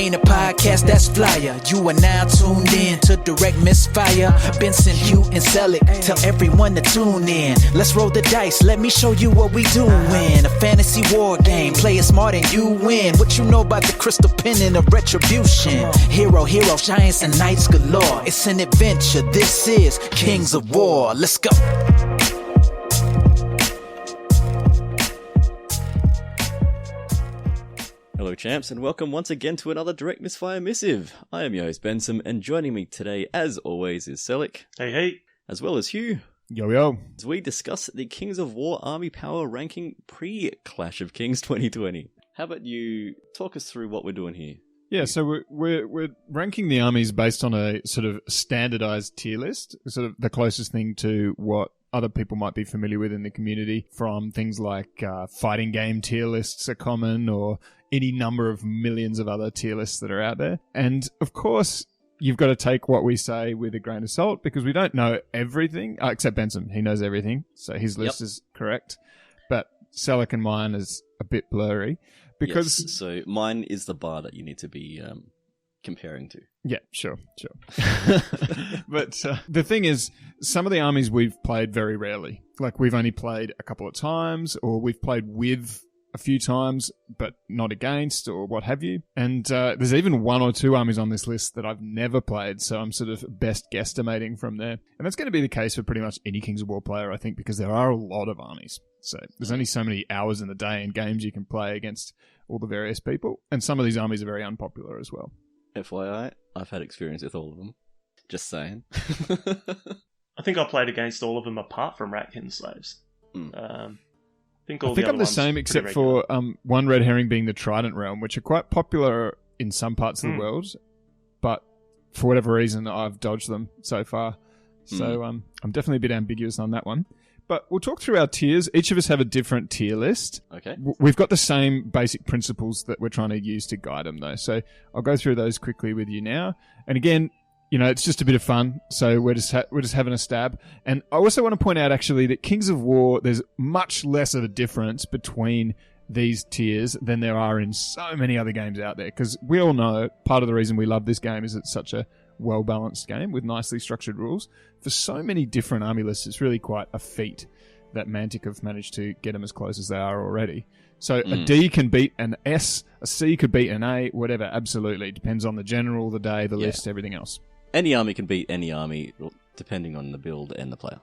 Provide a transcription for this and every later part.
ain't a podcast that's flyer. You are now tuned in to Direct Misfire. Benson, Hugh, and Selick. Tell everyone to tune in. Let's roll the dice. Let me show you what we doing. A fantasy war game. Play it smart and you win. What you know about the crystal pen and the retribution? Hero, giants, and knights galore. It's an adventure. This is Kings of War. Let's go. Hello champs, and welcome once again to another Direct Misfire missive. I am your host Benson, and joining me today, as always, is Selick. Hey. As well as Hugh. Yo. As we discuss the Kings of War army power ranking pre-Clash of Kings 2020. How about you talk us through what we're doing here? Yeah, so we're ranking the armies based on a sort of standardized tier list, sort of the closest thing to what other people might be familiar with in the community, from things like fighting game tier lists are common, or any number of millions of other tier lists that are out there. And of course, you've got to take what we say with a grain of salt, because we don't know everything, except Benson. He knows everything, so his list is correct. But Selick and mine is a bit blurry. Because yes, so mine is the bar that you need to be comparing to. Yeah, sure. But the thing is, some of the armies we've played very rarely. Like, we've only played a couple of times, or we've played with a few times, but not against, or what have you. And there's even one or two armies on this list that I've never played, so I'm sort of best guesstimating from there. And that's going to be the case for pretty much any Kings of War player, I think, because there are a lot of armies. So there's only so many hours in the day and games you can play against all the various people. And some of these armies are very unpopular as well. FYI, I've had experience with all of them. Just saying. I think I played against all of them apart from Ratkin slaves. I think I'm the same, except for one red herring being the Trident Realm, which are quite popular in some parts of the world, but for whatever reason, I've dodged them so far. So I'm definitely a bit ambiguous on that one. But we'll talk through our tiers. Each of us have a different tier list. Okay. We've got the same basic principles that we're trying to use to guide them, though. So I'll go through those quickly with you now. And again, you know, it's just a bit of fun, so we're just having a stab. And I also want to point out, actually, that Kings of War, there's much less of a difference between these tiers than there are in so many other games out there. Because we all know part of the reason we love this game is it's such a well-balanced game with nicely structured rules. For so many different army lists, it's really quite a feat that Mantic have managed to get them as close as they are already. So a D can beat an S, a C could beat an A, whatever, absolutely. Depends on the general, the day, the list, everything else. Any army can beat any army, depending on the build and the player.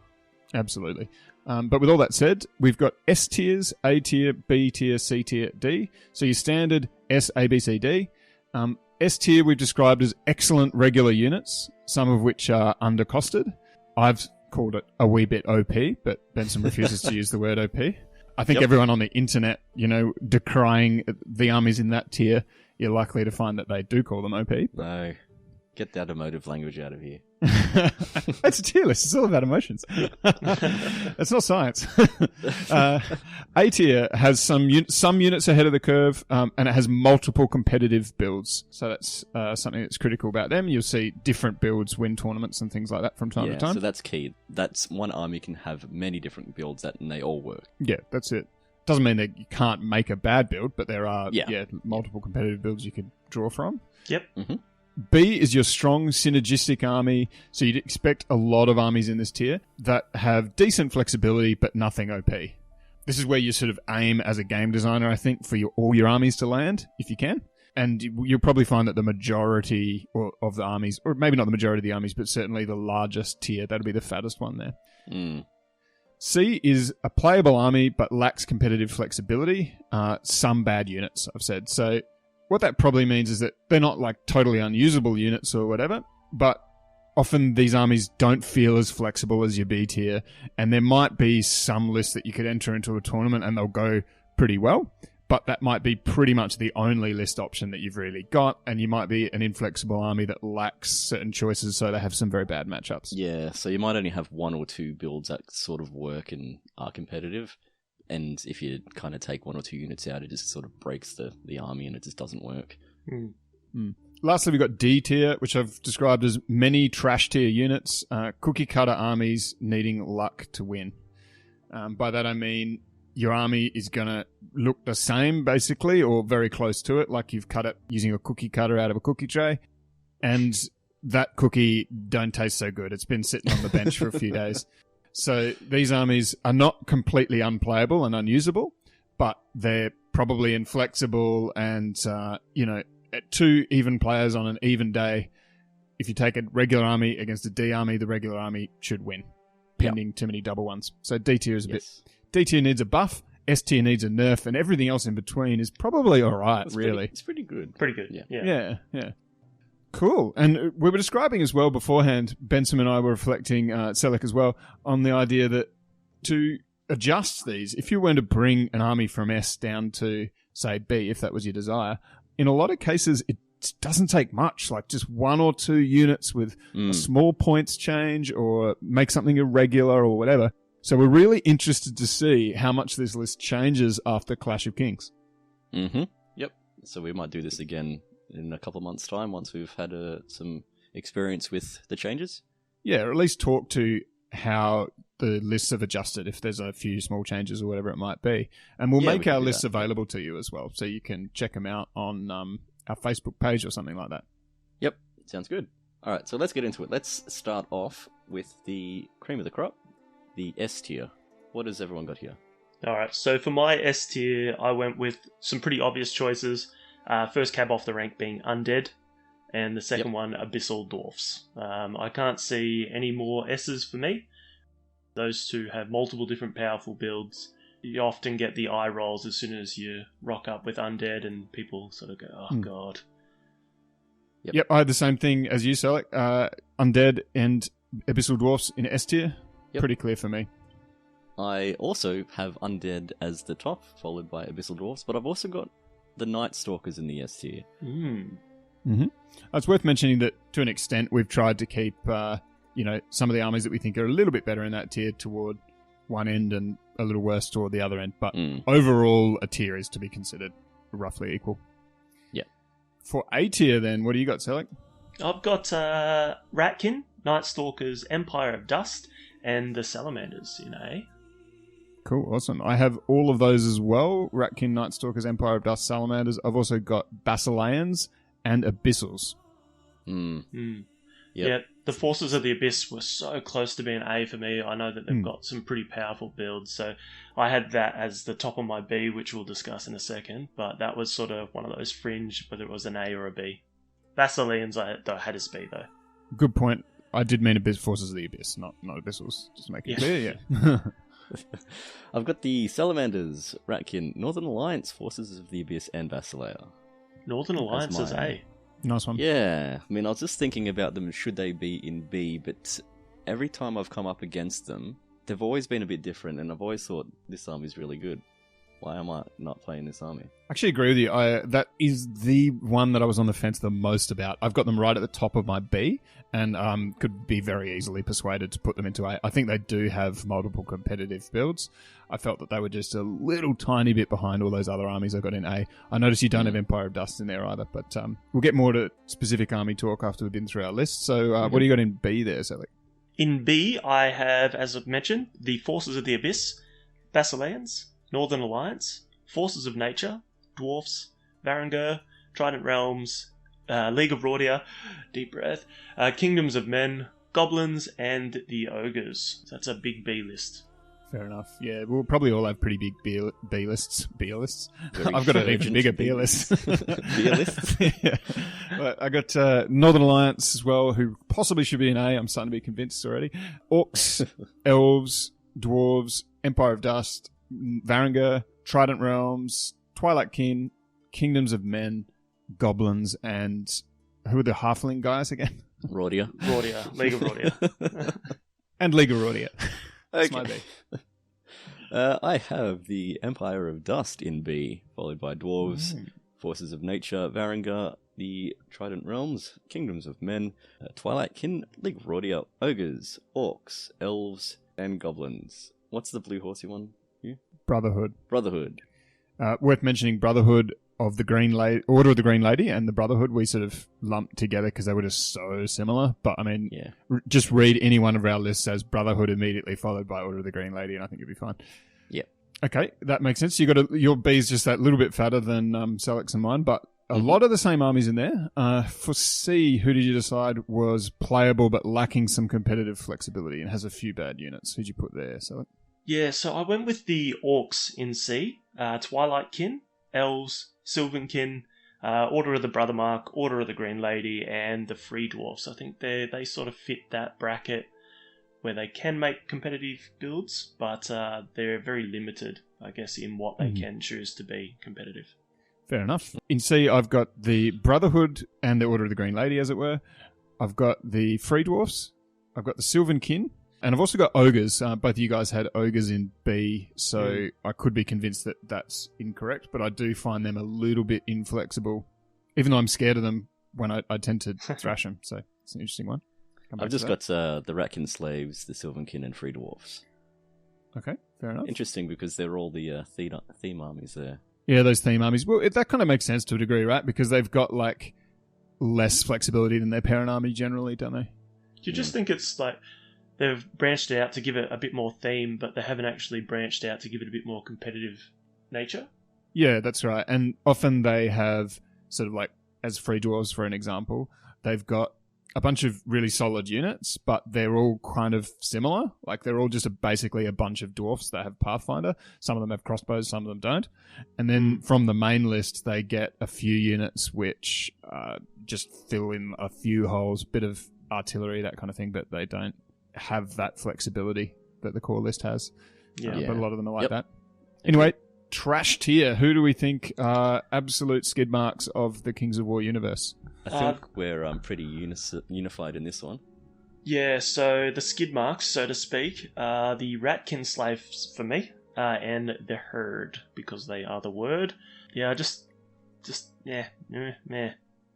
Absolutely. But with all that said, we've got S tiers, A tier, B tier, C tier, D. So your standard S, A, B, C, D. S tier we've described as excellent regular units, some of which are undercosted. I've called it a wee bit OP, but Benson refuses to use the word OP. I think everyone on the internet, you know, decrying the armies in that tier, you're likely to find that they do call them OP. But... No. Get that emotive language out of here. It's a tier list. It's all about emotions. It's not science. A tier has some units ahead of the curve, and it has multiple competitive builds. So that's something that's critical about them. You'll see different builds win tournaments and things like that from time to time. So that's key. That's one army can have many different builds and they all work. Yeah, that's it. Doesn't mean that you can't make a bad build, but there are multiple competitive builds you could draw from. Yep. Mm-hmm. B is your strong synergistic army, so you'd expect a lot of armies in this tier that have decent flexibility but nothing OP. This is where you sort of aim as a game designer, I think, for all your armies to land, if you can. And you'll probably find that the majority of the armies, or maybe not the majority of the armies, but certainly the largest tier, that'll be the fattest one there. C is a playable army but lacks competitive flexibility. Some bad units, I've said. So what that probably means is that they're not like totally unusable units or whatever, but often these armies don't feel as flexible as your B tier, and there might be some lists that you could enter into a tournament and they'll go pretty well, but that might be pretty much the only list option that you've really got, and you might be an inflexible army that lacks certain choices, so they have some very bad matchups. Yeah, so you might only have one or two builds that sort of work and are competitive. And if you kind of take one or two units out, it just sort of breaks the army and it just doesn't work. Lastly, we've got D tier, which I've described as many trash tier units, cookie cutter armies needing luck to win. By that I mean your army is going to look the same, basically, or very close to it, like you've cut it using a cookie cutter out of a cookie tray. And that cookie don't taste so good. It's been sitting on the bench for a few days. So these armies are not completely unplayable and unusable, but they're probably inflexible and, at 2 even players on an even day, if you take a regular army against a D army, the regular army should win, pending too many double ones. So D tier is a bit... D tier needs a buff, S tier needs a nerf, and everything else in between is probably all right, really. It's pretty good. Pretty good, Yeah. Cool. And we were describing as well beforehand, Benson and I were reflecting, Selec as well, on the idea that to adjust these, if you were to bring an army from S down to, say, B, if that was your desire, in a lot of cases, it doesn't take much, like just 1 or 2 units with a small points change or make something irregular or whatever. So we're really interested to see how much this list changes after Clash of Kings. Mm-hmm. Yep. So we might do this again in a couple of months' time once we've had some experience with the changes. Yeah, or at least talk to how the lists have adjusted, if there's a few small changes or whatever it might be. And we'll make our lists available to you as well, so you can check them out on our Facebook page or something like that. Yep, sounds good. All right, so let's get into it. Let's start off with the cream of the crop, the S tier. What has everyone got here? Alright, so for my S tier, I went with some pretty obvious choices. First cab off the rank being Undead, and the second one, Abyssal Dwarfs. I can't see any more S's for me. Those two have multiple different powerful builds. You often get the eye rolls as soon as you rock up with Undead, and people sort of go, oh god. Yep, I had the same thing as you, Selec. Undead and Abyssal Dwarfs in S tier. Yep. Pretty clear for me. I also have Undead as the top, followed by Abyssal Dwarfs, but I've also got the Nightstalkers in the S tier. Mm-hmm. It's worth mentioning that, to an extent, we've tried to keep some of the armies that we think are a little bit better in that tier toward one end and a little worse toward the other end. But overall, a tier is to be considered roughly equal. Yeah. For A tier, then, what do you got, Selec? I've got Ratkin, Nightstalkers, Empire of Dust, and the Salamanders in A. Cool, awesome. I have all of those as well. Ratkin, Nightstalkers, Empire of Dust, Salamanders. I've also got Basileans and Abyssals. Yeah, the Forces of the Abyss were so close to being A for me. I know that they've got some pretty powerful builds, so I had that as the top of my B, which we'll discuss in a second, but that was sort of one of those fringe, whether it was an A or a B. Basileans I had as B, though. Good point. I did mean Forces of the Abyss, not Abyssals, just to make it clear, yeah. I've got the Salamanders, Ratkin, Northern Alliance, Forces of the Abyss, and Basileia. Northern Alliance is A. Nice one. Yeah, I mean, I was just thinking about them, should they be in B, but every time I've come up against them, they've always been a bit different, and I've always thought, this army's really good. Why am I not playing this army? I actually agree with you. That is the one that I was on the fence the most about. I've got them right at the top of my B, and could be very easily persuaded to put them into A. I think they do have multiple competitive builds. I felt that they were just a little tiny bit behind all those other armies I got in A. I noticed you don't have Empire of Dust in there either, but we'll get more to specific army talk after we've been through our list. So what do you got in B there, Sally? In B, I have, as I've mentioned, the Forces of the Abyss, Basileans, Northern Alliance, Forces of Nature, Dwarfs, Varangur, Trident Realms, League of Rordia, Deep Breath, Kingdoms of Men, Goblins, and the Ogres. So that's a big B list. Fair enough. Yeah, we'll probably all have pretty big B lists. B lists. I've got an even bigger B list. B lists? Yeah. But I got Northern Alliance as well, who possibly should be in A. I'm starting to be convinced already. Orcs, Elves, Dwarves, Empire of Dust, Varangur, Trident Realms, Twilight Kin, Kingdoms of Men, Goblins, and who are the Halfling guys again? Rordia. League of Rordia. And League of Rordia. That's my Okay. B. I have the Empire of Dust in B, followed by Dwarves, Forces of Nature, Varangur, the Trident Realms, Kingdoms of Men, Twilight Kin, League of Rordia, Ogres, Orcs, Elves, and Goblins. What's the blue horsey one? Brotherhood. Worth mentioning Brotherhood of the Green Lady, Order of the Green Lady, and the Brotherhood we sort of lumped together because they were just so similar. But I mean, just read any one of our lists as Brotherhood immediately followed by Order of the Green Lady, and I think you'll be fine. Yeah. Okay, that makes sense. Your B is just that little bit fatter than Selleck's and mine, but a lot of the same armies in there. For C, who did you decide was playable but lacking some competitive flexibility and has a few bad units? Who'd you put there, Selleck? Yeah, so I went with the Orcs in C, Twilightkin, Elves, Sylvankin, Order of the Brother Mark, Order of the Green Lady, and the Free Dwarfs. I think they sort of fit that bracket where they can make competitive builds, but they're very limited, I guess, in what they can choose to be competitive. Fair enough. In C, I've got the Brotherhood and the Order of the Green Lady, as it were. I've got the Free Dwarfs. I've got the Sylvankin. And I've also got Ogres. Both of you guys had Ogres in B, so I could be convinced that that's incorrect, but I do find them a little bit inflexible. Even though I'm scared of them, when I tend to thrash them, so it's an interesting one. I've just got the Ratkin Slaves, the Sylvankin, and Free Dwarfs. Okay, fair enough. Interesting, because they're all the theme armies there. Yeah, those theme armies. Well, that kind of makes sense to a degree, right? Because they've got, like, less flexibility than their parent army generally, don't they? Do you just think it's like they've branched out to give it a bit more theme, but they haven't actually branched out to give it a bit more competitive nature? Yeah, that's right. And often they have sort of like, as Free Dwarves, for an example, they've got a bunch of really solid units, but they're all kind of similar. Like, they're all just basically a bunch of dwarfs that have Pathfinder. Some of them have crossbows, some of them don't. And then from the main list, they get a few units which just fill in a few holes, bit of artillery, that kind of thing, but they don't have that flexibility that the core list has. Yeah. But a lot of them are like that. Anyway, trash tier. Who do we think are absolute skid marks of the Kings of War universe? I think we're pretty unified in this one. Yeah, so the skid marks, so to speak, are the Ratkin slaves for me, and the herd, because they are the word. Yeah, just meh.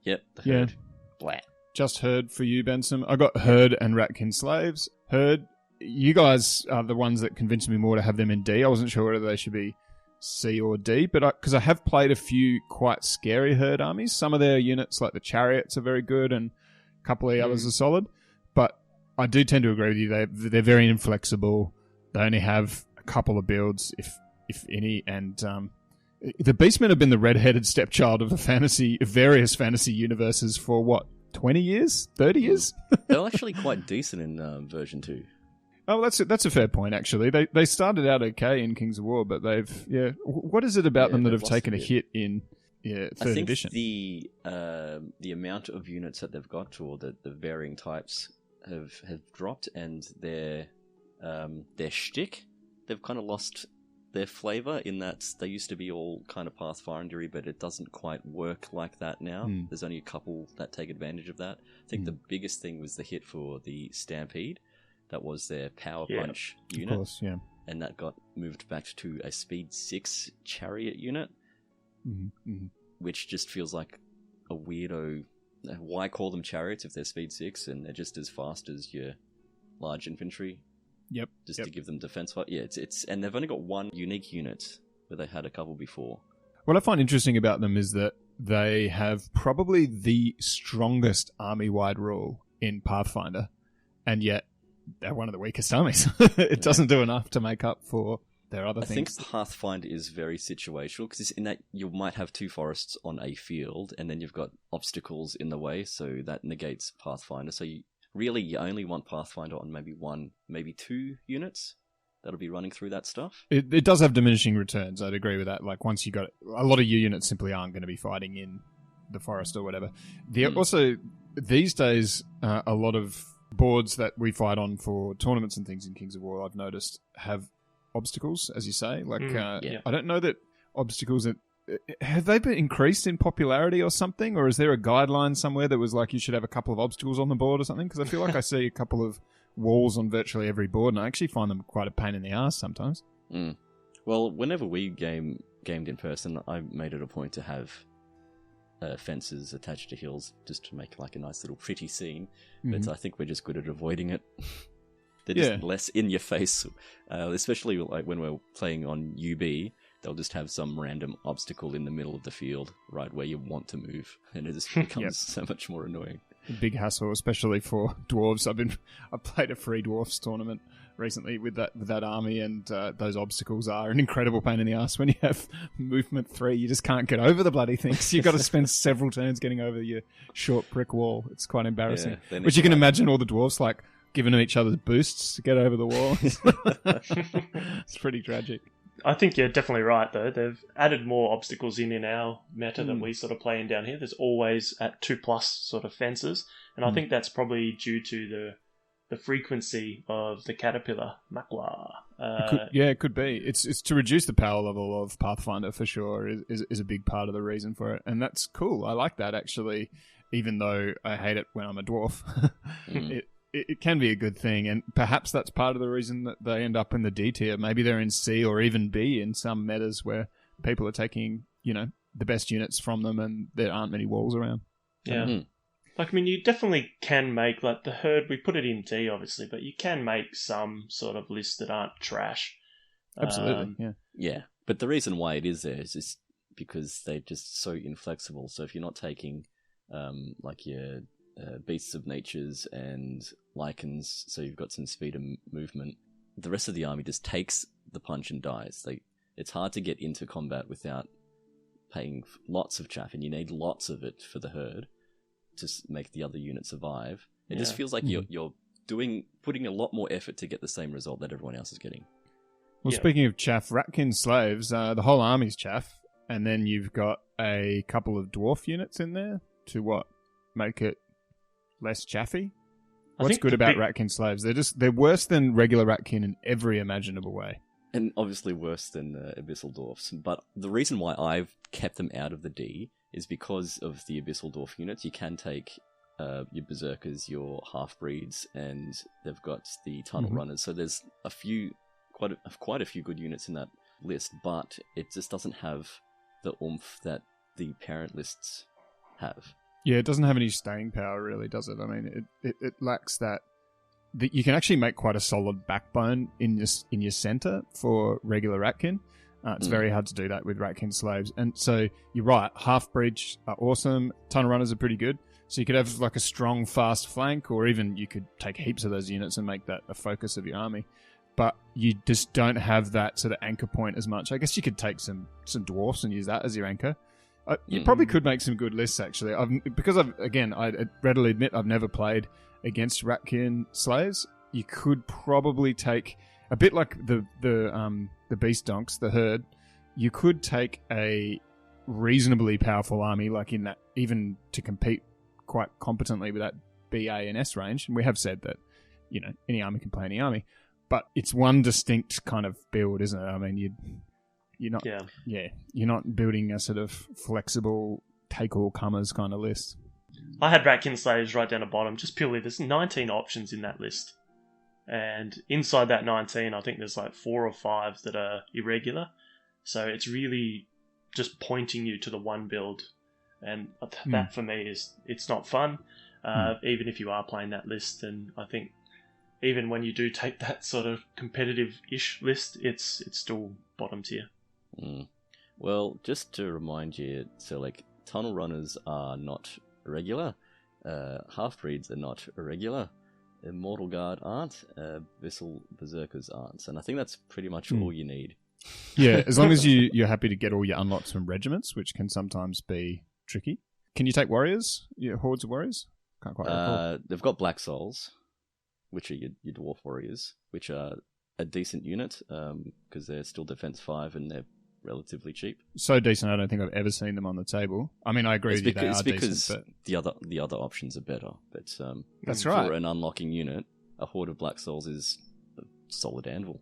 Yep, the herd. Blah. Just herd for you, Benson. I got herd and Ratkin slaves. Herd, you guys are the ones that convinced me more to have them in D. I wasn't sure whether they should be C or D, but because I have played a few quite scary herd armies. Some of their units, like the chariots, are very good, and a couple of the others are solid. But I do tend to agree with you. They're very inflexible. They only have a couple of builds, if any, and the Beastmen have been the red-headed stepchild of various fantasy universes for what, 20 years, 30 years? They're actually quite decent in version 2. Oh, that's a fair point, actually. They started out okay in Kings of War, but what is it about them that have taken a hit in third edition? The amount of units that they've got, or the varying types, have dropped, and their shtick, they've kind of lost their flavour in that they used to be all kind of Pathfindery, but it doesn't quite work like that now. There's only a couple that take advantage of that. I think the biggest thing was the hit for the Stampede. That was their Power Punch unit. Of course, yeah. And that got moved back to a Speed 6 Chariot unit, which just feels like a weirdo. Why call them chariots if they're Speed 6 and they're just as fast as your large infantry? Yep. Just to give them defense fight. Yeah, it's and they've only got one unique unit, where they had a couple before. What I find interesting about them is that they have probably the strongest army-wide rule in Pathfinder, and yet they're one of the weakest armies. It doesn't do enough to make up for their other things. I think Pathfinder is very situational, because in that you might have two forests on a field, and then you've got obstacles in the way, so that negates Pathfinder. So you only want Pathfinder on maybe one, maybe two units that'll be running through that stuff. It does have diminishing returns, I'd agree with that. Like, once you got a lot of your units simply aren't going to be fighting in the forest or whatever. Also, these days, a lot of boards that we fight on for tournaments and things in Kings of War, I've noticed, have obstacles, as you say. Like, I don't know that obstacles have they been increased in popularity or something, or is there a guideline somewhere that was like you should have a couple of obstacles on the board or something? Because I feel like I see a couple of walls on virtually every board, and I actually find them quite a pain in the ass sometimes. Well, whenever we gamed in person, I made it a point to have fences attached to hills, just to make like a nice little pretty scene. But I think we're just good at avoiding it. They're just less in your face, especially like when we're playing on UB. They'll just have some random obstacle in the middle of the field, right where you want to move, and it just becomes so much more annoying. a big hassle, especially for dwarves. I played a free dwarfs tournament recently with that army, and those obstacles are an incredible pain in the ass when you have movement 3. You just can't get over the bloody things. You've got to spend several turns getting over your short brick wall. It's quite embarrassing. Yeah, which you can imagine all the dwarves like giving each other boosts to get over the wall. It's pretty tragic. I think you're definitely right, though. They've added more obstacles in our meta that we sort of play in down here. There's always at 2+ sort of fences, and I think that's probably due to the frequency of the caterpillar makla. It could be. It's to reduce the power level of Pathfinder for sure is a big part of the reason for it, and that's cool. I like that actually, even though I hate it when I'm a dwarf. It can be a good thing, and perhaps that's part of the reason that they end up in the D tier. Maybe they're in C or even B in some metas where people are taking, the best units from them and there aren't many walls around. Yeah. Like, I mean, you definitely can make, like, the herd, we put it in D, obviously, but you can make some sort of lists that aren't trash. Absolutely, yeah. Yeah, but the reason why it is there is just because they're just so inflexible. So if you're not taking, like, your beasts of natures and lichens, so you've got some speed and movement, the rest of the army just takes the punch and dies. It's hard to get into combat without paying lots of chaff, and you need lots of it for the herd to make the other unit survive. It just feels like you're putting a lot more effort to get the same result that everyone else is getting. Well, speaking of chaff, Ratkin slaves, the whole army's chaff, and then you've got a couple of dwarf units in there to make it less chaffy. What's good about Ratkin slaves? They're worse than regular Ratkin in every imaginable way. And obviously worse than Abyssal Dwarfs. But the reason why I've kept them out of the D is because of the Abyssal Dwarf units. You can take your Berserkers, your Half-Breeds, and they've got the Tunnel Runners. So there's quite a few good units in that list, but it just doesn't have the oomph that the parent lists have. Yeah, it doesn't have any staying power, really, does it? I mean, it lacks that. You can actually make quite a solid backbone in your center for regular Ratkin. It's very hard to do that with Ratkin slaves. And so, you're right, Half-Breeds are awesome, Tunnel Runners are pretty good. So you could have like a strong, fast flank, or even you could take heaps of those units and make that a focus of your army. But you just don't have that sort of anchor point as much. I guess you could take some dwarfs and use that as your anchor. You probably could make some good lists, actually. I readily admit I've never played against Ratkin slaves. You could probably take a bit like the beast donks, the herd. You could take a reasonably powerful army, like in that, even to compete quite competently with that BA and S range. And we have said that, any army can play any army, but it's one distinct kind of build, isn't it? I mean, you're not building a sort of flexible take all comers kind of list. I had Ratkin slaves right down the bottom, just purely there's 19 options in that list. And inside that 19, I think there's like 4 or 5 that are irregular. So it's really just pointing you to the one build. And that for me it's not fun, even if you are playing that list. And I think even when you do take that sort of competitive-ish list, it's still bottom tier. Well, just to remind you, so like Tunnel Runners are not irregular, Half-Breeds are not irregular, Immortal Guard aren't, Abyssal Berserkers aren't, and I think that's pretty much all you need. Yeah, as long as you're happy to get all your unlocks from regiments, which can sometimes be tricky. Can you take warriors? Your hordes of warriors? Can't quite recall. They've got Black Souls, which are your dwarf warriors, which are a decent unit, because they're still defense 5 and they're relatively cheap. So decent, I don't think I've ever seen them on the table. I mean, I agree with you, they are because decent, but the other options are better. But that's for right. an unlocking unit, a horde of Black Souls is a solid anvil.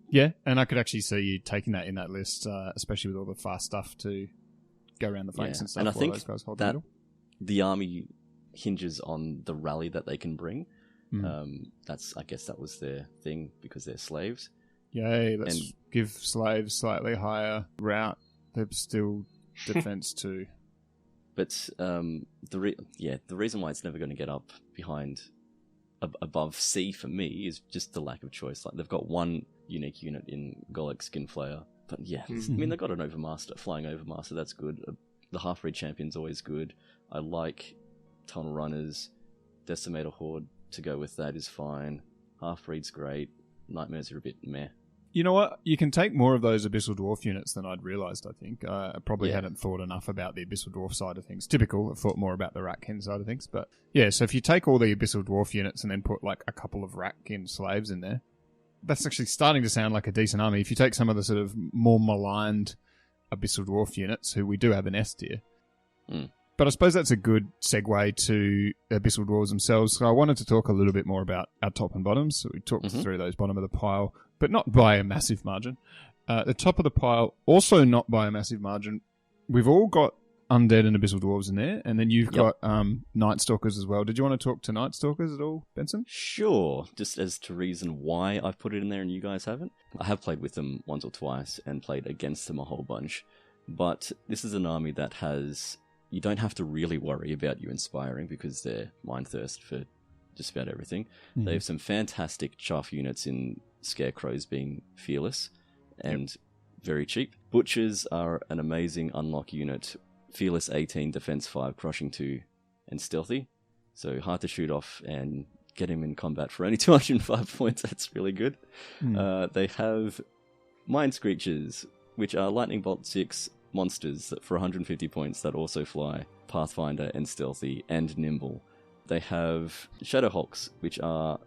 Yeah, and I could actually see you taking that in that list, especially with all the fast stuff to go around the flanks and stuff. And I think those guys hold that the army hinges on the rally that they can bring. I guess that was their thing because they're slaves. Yay, let's give slaves slightly higher route. They're still defense 2. But the reason why it's never going to get up above C for me is just the lack of choice. Like, they've got one unique unit in Golek Skinflayer, but I mean, they've got an flying overmaster. That's good. The Half-Breed Champion's always good. I like Tunnel Runners, Decimator Horde to go with that is fine. Half-Breed's great. Nightmares are a bit meh. You know what? You can take more of those Abyssal Dwarf units than I'd realised, I think. I probably hadn't thought enough about the Abyssal Dwarf side of things. Typical, I've thought more about the Ratkin side of things. But yeah, so if you take all the Abyssal Dwarf units and then put like a couple of Ratkin slaves in there, that's actually starting to sound like a decent army. If you take some of the sort of more maligned Abyssal Dwarf units, who we do have in S tier. But I suppose that's a good segue to Abyssal Dwarves themselves. So I wanted to talk a little bit more about our top and bottoms. So we talked through those bottom of the pile, but not by a massive margin. The top of the pile, also not by a massive margin. We've all got Undead and Abyssal Dwarves in there, and then you've got Nightstalkers as well. Did you want to talk to Nightstalkers at all, Benson? Sure, just as to reason why I've put it in there and you guys haven't. I have played with them once or twice and played against them a whole bunch, but this is an army that has... You don't have to really worry about you inspiring because they're Mindthirst for just about everything. They have some fantastic chaff units in Scarecrows being fearless and very cheap. Butchers are an amazing unlock unit. Fearless 18, defense 5, crushing 2, and stealthy. So hard to shoot off and get him in combat for only 205 points. That's really good. They have Mind Screechers, which are Lightning Bolt 6 monsters that for 150 points that also fly, Pathfinder and stealthy and nimble. They have Shadowhawks, which are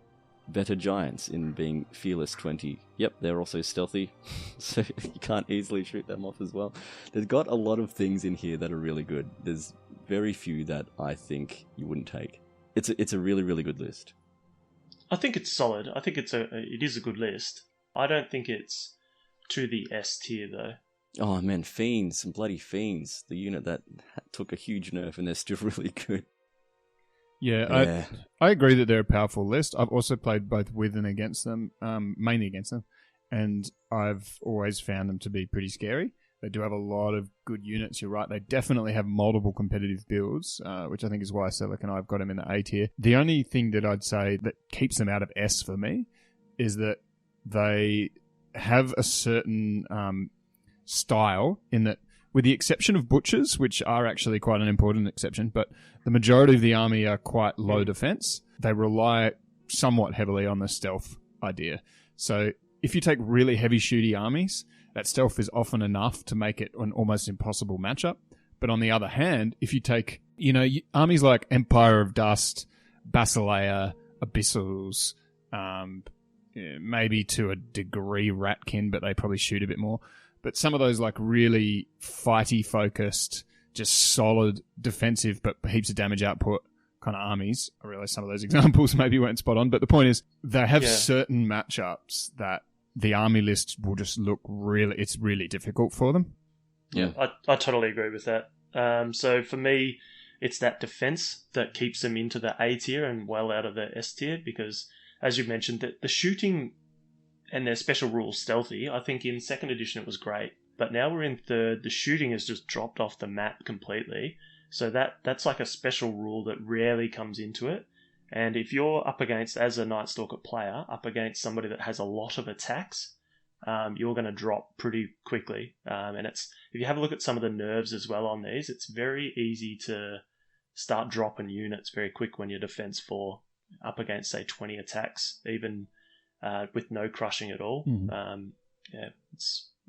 better giants in being fearless 20. Yep, they're also stealthy, so you can't easily shoot them off as well. They've got a lot of things in here that are really good. There's very few that I think you wouldn't take. It's a really, really good list. I think it's solid. I think it is a good list. I don't think it's to the S tier though. Oh man, Fiends, some bloody Fiends. The unit that took a huge nerf and they're still really good. Yeah. I agree that they're a powerful list. I've also played both with and against them, mainly against them, and I've always found them to be pretty scary. They do have a lot of good units, you're right. They definitely have multiple competitive builds, which I think is why Selleck and I have got them in the A tier. The only thing that I'd say that keeps them out of S for me is that they have a certain... style in that, with the exception of Butchers, which are actually quite an important exception, but the majority of the army are quite low defense. They rely somewhat heavily on the stealth idea. So if you take really heavy shooty armies, that stealth is often enough to make it an almost impossible matchup. But on the other hand, if you take, armies like Empire of Dust, Basileans, Abyssals, maybe to a degree Ratkin, but they probably shoot a bit more. But some of those like really fighty focused, just solid defensive but heaps of damage output kind of armies. I realize some of those examples maybe weren't spot on, but the point is they have certain matchups that the army list will just look it's really difficult for them. Yeah, I totally agree with that. So for me, it's that defense that keeps them into the A tier and well out of the S tier because, as you mentioned, the shooting and their special rules stealthy, I think in 2nd edition it was great. But now we're in 3rd, the shooting has just dropped off the map completely. So that's like a special rule that rarely comes into it. And if you're up against, as a Nightstalker player, up against somebody that has a lot of attacks, you're going to drop pretty quickly. And if you have a look at some of the nerves as well on these, it's very easy to start dropping units very quick when you're defense 4 up against, say, 20 attacks, even... with no crushing at all.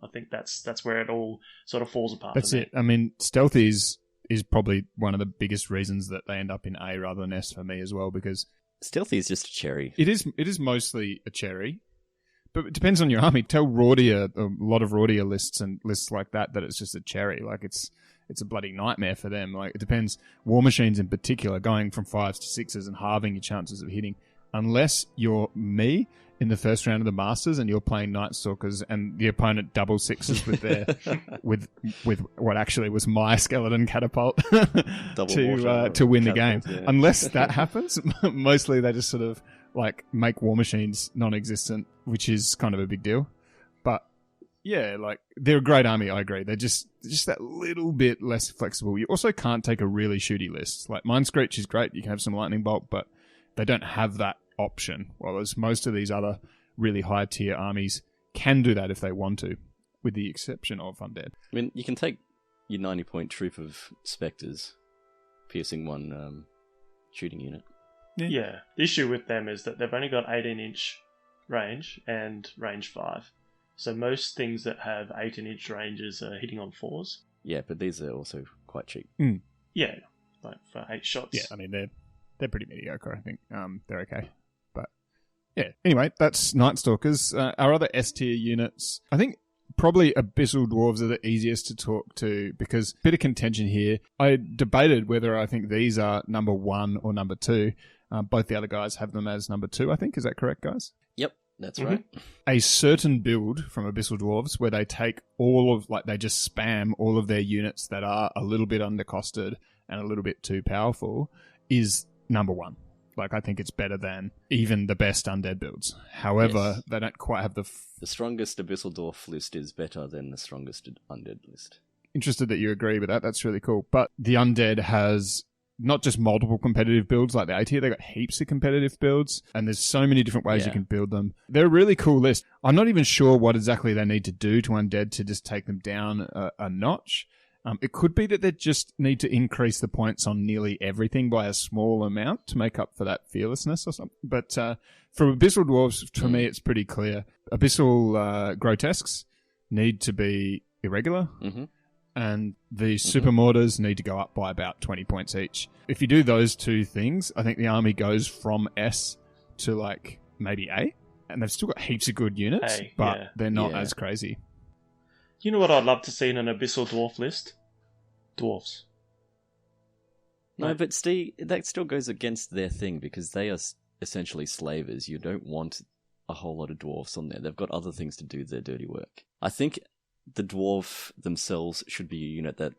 I think that's where it all sort of falls apart. That's it. I mean, stealth is probably one of the biggest reasons that they end up in A rather than S for me as well, because stealthy is just a cherry. It is mostly a cherry, but it depends on your army. Tell Rordia, a lot of Rordia lists and lists like that it's just a cherry. Like it's a bloody nightmare for them. Like it depends. War Machines in particular, going from 5s to 6s and halving your chances of hitting. Unless you're me in the first round of the Masters and you're playing Nightstalkers and the opponent double 6s with their with what actually was my skeleton catapult to win the game. Yeah. Unless that happens, mostly they just sort of like make War Machines non-existent, which is kind of a big deal. But yeah, like they're a great army. I agree. They're just that little bit less flexible. You also can't take a really shooty list. Like Mind Screech is great. You can have some lightning bolt, but they don't have that option, whereas most of these other really high tier armies can do that if they want to, with the exception of Undead. I mean, you can take your 90-point troop of Spectres, piercing 1 shooting unit. Yeah. The issue with them is that they've only got 18-inch range and range 5. So most things that have 18-inch ranges are hitting on 4s. Yeah, but these are also quite cheap. Yeah, like for 8 shots. Yeah, I mean, they're pretty mediocre, I think. They're okay. But, yeah. Anyway, that's Nightstalkers. Our other S-tier units, I think probably Abyssal Dwarves are the easiest to talk to because bit of contention here. I debated whether I think these are number 1 or number 2. Both the other guys have them as number 2, I think. Is that correct, guys? Yep, that's right. A certain build from Abyssal Dwarves where they take they just spam all of their units that are a little bit undercosted and a little bit too powerful is number 1. Like, I think it's better than even the best undead builds. However, they don't quite have the strongest Abyssal Dwarf list is better than the strongest undead list. Interested that you agree with that. That's really cool. But the undead has not just multiple competitive builds like the A tier, they got heaps of competitive builds, and there's so many different ways you can build them. They're a really cool list. I'm not even sure what exactly they need to do to undead to just take them down a notch. It could be that they just need to increase the points on nearly everything by a small amount to make up for that fearlessness or something. But from Abyssal Dwarves, for me, it's pretty clear. Abyssal Grotesques need to be irregular. And the super mortars need to go up by about 20 points each. If you do those two things, I think the army goes from S to like maybe A. And they've still got heaps of good units, but they're not as crazy. You know what I'd love to see in an Abyssal Dwarf list? Dwarfs. No, but Steve, that still goes against their thing because they are essentially slavers. You don't want a whole lot of dwarfs on there. They've got other things to do their dirty work. I think the dwarf themselves should be a unit that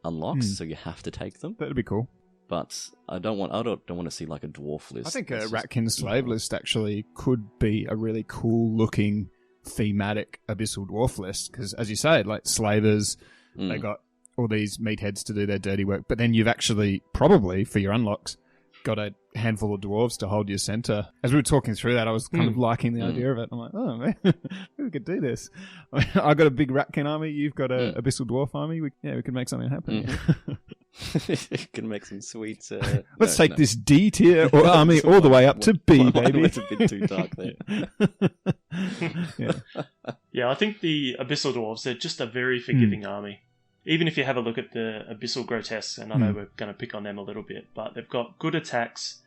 unlocks, so you have to take them. That'd be cool. But I don't want to see like a dwarf list. I think a Ratkin slave list actually could be a really cool looking thematic Abyssal Dwarf list because, as you say, like slavers, they got all these meatheads to do their dirty work, but then you've actually probably for your unlocks got a handful of dwarves to hold your center. As we were talking through that, I was kind of liking the idea of it. I'm like, oh man, we could do this. I got a big Ratkin army. You've got a Abyssal Dwarf army. We could make something happen. Can make some sweet. Let's take this D tier army all the way up to B, baby. It's a bit too dark there. Yeah, I think the Abyssal Dwarves, they're just a very forgiving army. Even if you have a look at the Abyssal Grotesques, and I know we're going to pick on them a little bit, but they've got good attacks,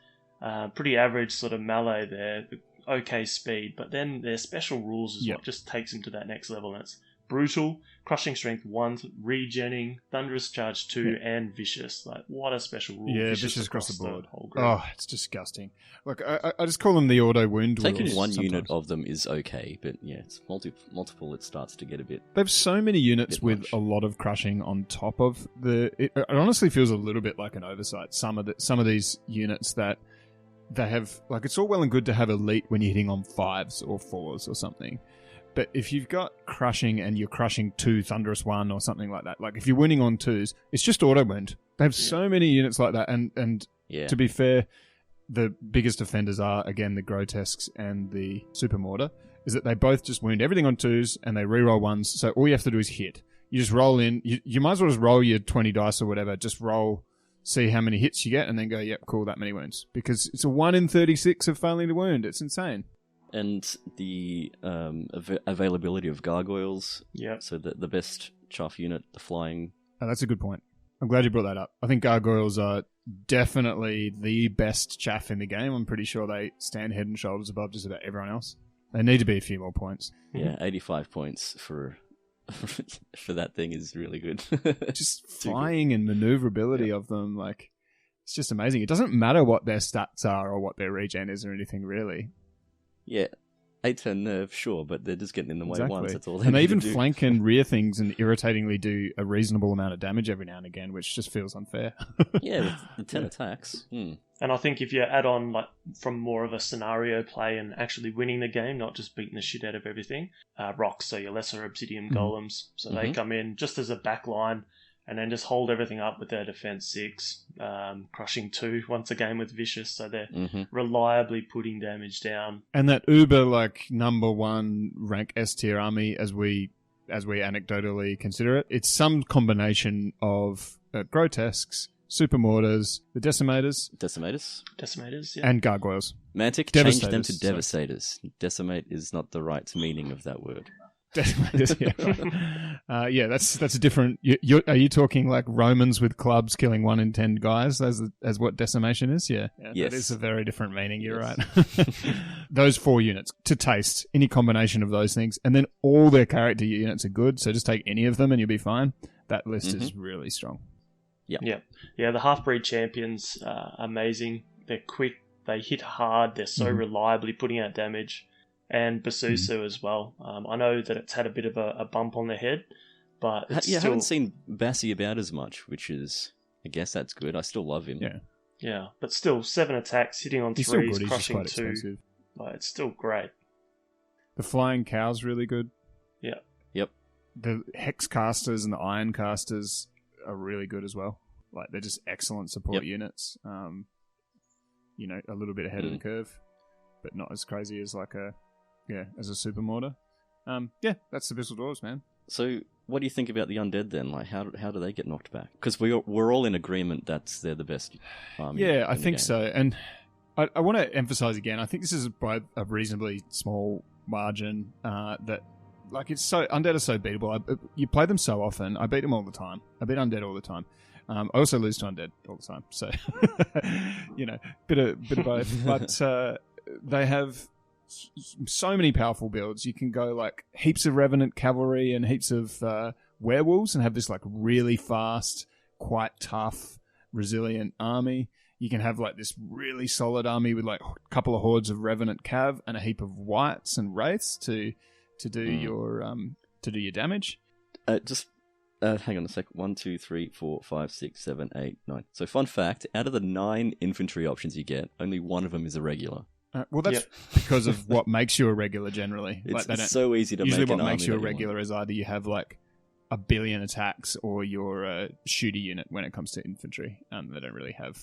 pretty average sort of melee there, okay speed, but then their special rules is what just takes them to that next level, and it's brutal, crushing strength 1, regenning, thunderous charge 2, and vicious. Like, what a special rule. Yeah, vicious across the board. Whole group. Oh, it's disgusting. Look, I just call them the auto wound Taking rules one sometimes. unit of them is okay, but it's multiple. It starts to get a bit. They have so many units with much. a lot of crushing on top of it honestly feels a little bit like an oversight. Some of these units that they have, like, it's all well and good to have elite when you're hitting on 5s or 4s or something. But if you've got crushing and you're crushing 2 Thunderous 1 or something like that, like if you're winning on 2s, it's just auto wound. They have so many units like that, and to be fair, the biggest offenders are, again, the Grotesques and the Super Mortar, is that they both just wound everything on 2s and they reroll 1s, so all you have to do is hit. You just roll in, you might as well just roll your 20 dice or whatever, just roll, see how many hits you get, and then go, yep, cool, that many wounds. Because it's a 1 in 36 of failing to wound. It's insane. And the availability of gargoyles. Yeah. So the best chaff unit, the flying. Oh, that's a good point. I'm glad you brought that up. I think gargoyles are definitely the best chaff in the game. I'm pretty sure they stand head and shoulders above just about everyone else. They need to be a few more points. Yeah, 85 points for that thing is really good. Just flying and maneuverability of them, like, it's just amazing. It doesn't matter what their stats are or what their regen is or anything, really. Yeah, 8-10 nerve, sure, but they're just getting in the way once. That's all they and they need even to do. flank and rear things and irritatingly do a reasonable amount of damage every now and again, which just feels unfair. Yeah, with the 10 attacks. And I think if you add on, like, from more of a scenario play and actually winning the game, not just beating the shit out of everything, rocks, so your lesser obsidian golems, so they come in just as a back line and then just hold everything up with their defense 6, crushing 2 once a game with vicious, so they're reliably putting damage down. And that uber, like, number 1 rank S tier army, as we anecdotally consider it, it's some combination of grotesques, Super Mortars, the Decimators, Decimators, yeah. and Gargoyles. Mantic changed them to Devastators, Devastators. Decimate is not the right meaning of that word. Decimators, yeah. Yeah, that's a different... are you talking like Romans with clubs killing 1 in 10 guys as what decimation is? Yeah. Yes. That is a very different meaning, you're Yes. right. Those 4 units, to taste, any combination of those things, and then all their character units are good, so just take any of them and you'll be fine. That list is really strong. Yeah, the half-breed champions are amazing. They're quick, they hit hard, they're so reliably putting out damage. And Basusu as well. I know that it's had a bit of a bump on the head, but it's I still... haven't seen Bassi about as much, which is... I guess that's good. I still love him. Yeah, but still, 7 attacks, hitting on He's still 3s, good, he's just crushing quite 2. expensive. It's still great. The Flying Cow's really good. Yeah. Yep. The Hex Casters and the Iron Casters are really good as well. Like, they're just excellent support units. A little bit ahead of the curve, but not as crazy as as a Super Mortar. That's the Abyssal Dwarves, man. So, what do you think about the Undead then? Like, how do they get knocked back? Because we're all in agreement that they're the best army. Yeah, I in the think game. so. And I want to emphasize again, I think this is by a reasonably small margin that, like, it's so... Undead are so beatable. You play them so often. I beat them all the time. I beat Undead all the time. I also lose to Undead all the time. So, bit of both. But they have so many powerful builds. You can go like heaps of Revenant Cavalry and heaps of werewolves and have this like really fast, quite tough, resilient army. You can have like this really solid army with like a couple of hordes of Revenant Cav and a heap of wights and wraiths to do your damage. Hang on a sec. 1, 2, 3, 4, 5, 6, 7, 8, 9. So, fun fact: out of the 9 infantry options you get, only one of them is a regular. Well, that's because of what makes you a regular generally. It's so easy to usually make an what makes army you a that regular is either you have like a billion attacks or you're a shooter unit when it comes to infantry. They don't really have...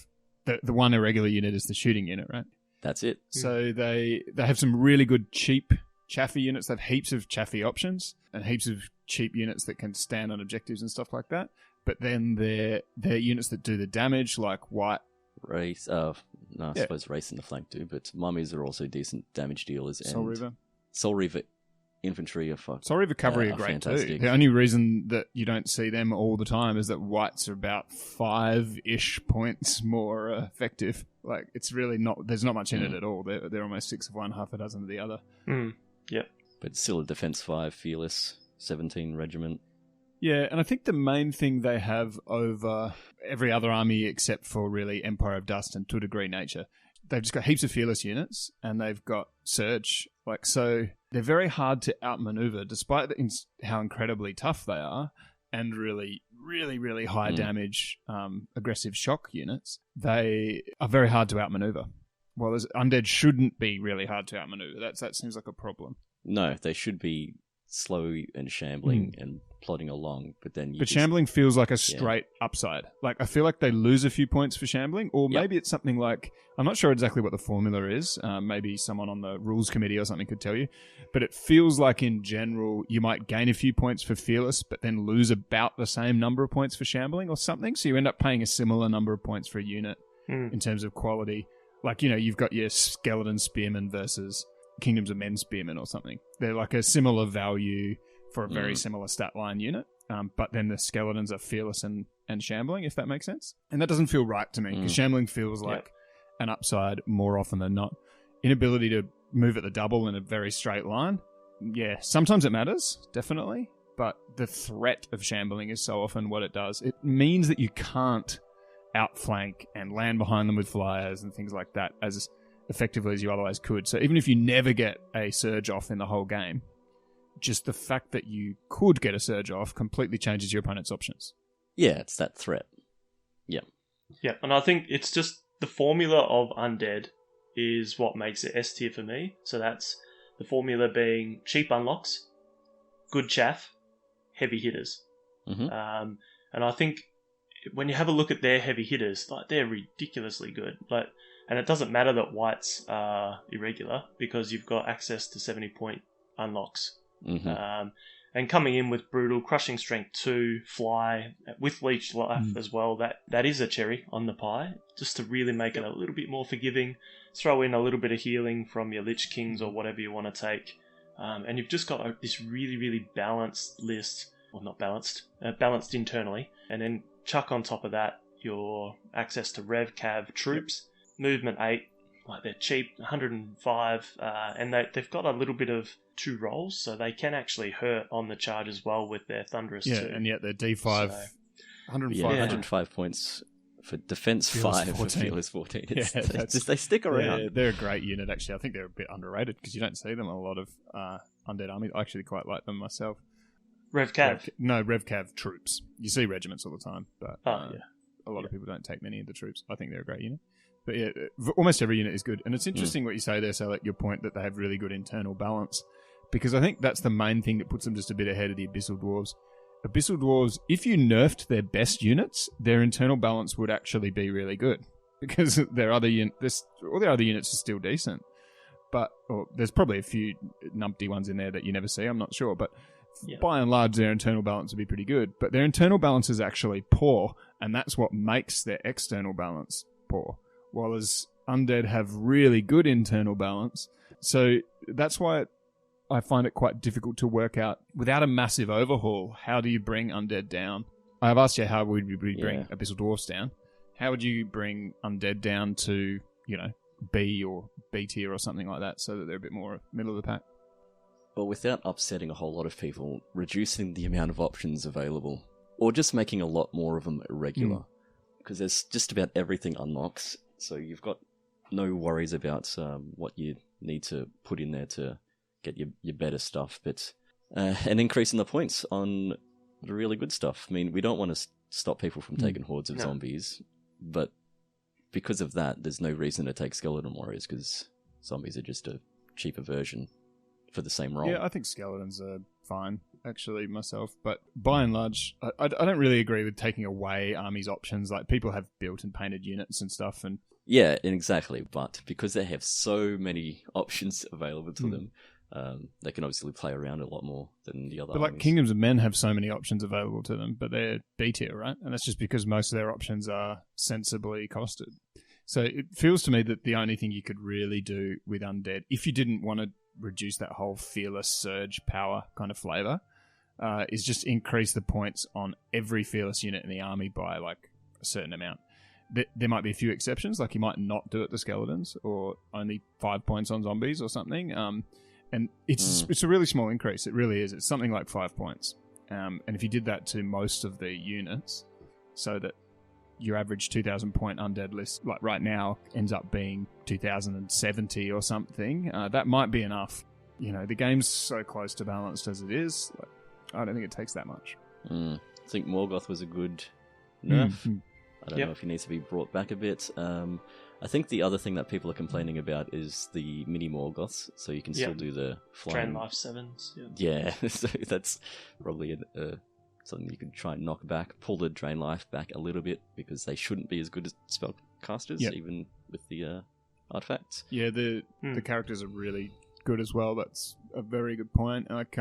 The one irregular unit is the shooting unit, right? That's it. So they have some really good cheap chaffy units. They have heaps of chaffy options and heaps of cheap units that can stand on objectives and stuff like that. But then they're units that do the damage, like white... Race, I suppose race in the flank do, but mummies are also decent damage dealers. Soul Reaver infantry are fucked. Soul Reaver cavalry are great fantastic. too. The only reason that you don't see them all the time is that whites are about 5-ish points more effective. Like, it's really not... There's not much in it at all. They're almost 6 of one, half a dozen of the other. Yep. But still a defense 5, fearless, 17 regiment. Yeah, and I think the main thing they have over every other army except for really Empire of Dust and to a degree Nature, they've just got heaps of fearless units and they've got Surge. Like, so they're very hard to outmaneuver despite how incredibly tough they are and really, really, really high damage aggressive shock units. They are very hard to outmaneuver. Well, Undead shouldn't be really hard to outmaneuver. That seems like a problem. No, they should be slow and shambling and plodding along, but shambling feels like a straight upside. Like, I feel like they lose a few points for shambling, or maybe it's something like... I'm not sure exactly what the formula is. Maybe someone on the rules committee or something could tell you. But it feels like, in general, you might gain a few points for fearless, but then lose about the same number of points for shambling or something. So you end up paying a similar number of points for a unit in terms of quality. Like, you've got your Skeleton Spearmen versus Kingdoms of Men Spearmen or something. They're like a similar value for a very similar stat line unit, but then the skeletons are fearless and shambling, if that makes sense. And that doesn't feel right to me, because shambling feels like an upside more often than not. Inability to move at the double in a very straight line, sometimes it matters, definitely, but the threat of shambling is so often what it does. It means that you can't outflank and land behind them with flyers and things like that as effectively as you otherwise could. So even if you never get a surge off in the whole game, just the fact that you could get a surge off completely changes your opponent's options. Yeah, it's that threat. Yeah. Yeah, and I think it's just the formula of Undead is what makes it S tier for me. So that's the formula being cheap unlocks, good chaff, heavy hitters. And I think when you have a look at their heavy hitters, like, they're ridiculously good. And it doesn't matter that whites are irregular because you've got access to 70-point unlocks. And coming in with Brutal, Crushing Strength 2, Fly, with Leech Life as well, that is a cherry on the pie, just to really make it a little bit more forgiving. Throw in a little bit of healing from your Lich Kings or whatever you want to take. And you've just got this really, really balanced list. Well, not balanced, balanced internally. And then chuck on top of that your access to Rev Cav troops, Movement 8, like they're cheap, 105, and they've got a little bit of 2 rolls, so they can actually hurt on the charge as well with their Thunderous 2. Yeah, and yet they're D5, 105. Yeah, 105 points for defense, Fearless 5 for Fearless 14. Yeah, They stick around. Yeah, they're a great unit, actually. I think they're a bit underrated because you don't see them in a lot of Undead armies. I actually quite like them myself. Rev Cav? Rev Cav troops. You see regiments all the time, but a lot of people don't take many of the troops. I think they're a great unit. But yeah, almost every unit is good. And it's interesting what you say there, Salek, your point that they have really good internal balance. Because I think that's the main thing that puts them just a bit ahead of the Abyssal Dwarves. Abyssal Dwarves, if you nerfed their best units, their internal balance would actually be really good. Because all their other units are still decent. But there's probably a few numpty ones in there that you never see, I'm not sure. But by and large, their internal balance would be pretty good. But their internal balance is actually poor, and that's what makes their external balance poor. While as Undead have really good internal balance. So that's why I find it quite difficult to work out, without a massive overhaul, how do you bring Undead down? I have asked you how would you bring Abyssal Dwarfs down. How would you bring Undead down to, B or B tier or something like that, so that they're a bit more middle of the pack? But without upsetting a whole lot of people, reducing the amount of options available, or just making a lot more of them irregular. Because there's just about everything unlocks, so you've got no worries about what you need to put in there to get your better stuff, but and increasing the points on the really good stuff. I mean, we don't want to stop people from taking hordes of zombies, but because of that, there's no reason to take Skeleton Warriors, because zombies are just a cheaper version for the same role. Yeah, I think skeletons are fine, actually, myself. But by and large, I don't really agree with taking away armies' options. Like, people have built and painted units and stuff. And yeah, exactly. But because they have so many options available to them, they can obviously play around a lot more than the other armies. But like Kingdoms of Men have so many options available to them, but they're B tier, right? And that's just because most of their options are sensibly costed. So it feels to me that the only thing you could really do with Undead, if you didn't want to reduce that whole fearless surge power kind of flavor, is just increase the points on every fearless unit in the army by like a certain amount. There might be a few exceptions, like you might not do it to skeletons, or only 5 points on zombies or something. And it's a really small increase. It really is. It's something like 5 points. And if you did that to most of the units, so that your average 2,000 point undead list, like right now, ends up being 2,070 or something, that might be enough. The game's so close to balanced as it is. Like, I don't think it takes that much. I think Morgoth was a good nerf. I don't know if he needs to be brought back a bit. I think the other thing that people are complaining about is the mini Morgoths, so you can still do the flying... Drain Life 7s. Yeah, so that's probably something you could try and knock back. Pull the Drain Life back a little bit, because they shouldn't be as good as spellcasters, even with the artifacts. Yeah, the characters are really good as well. That's a very good point. Like,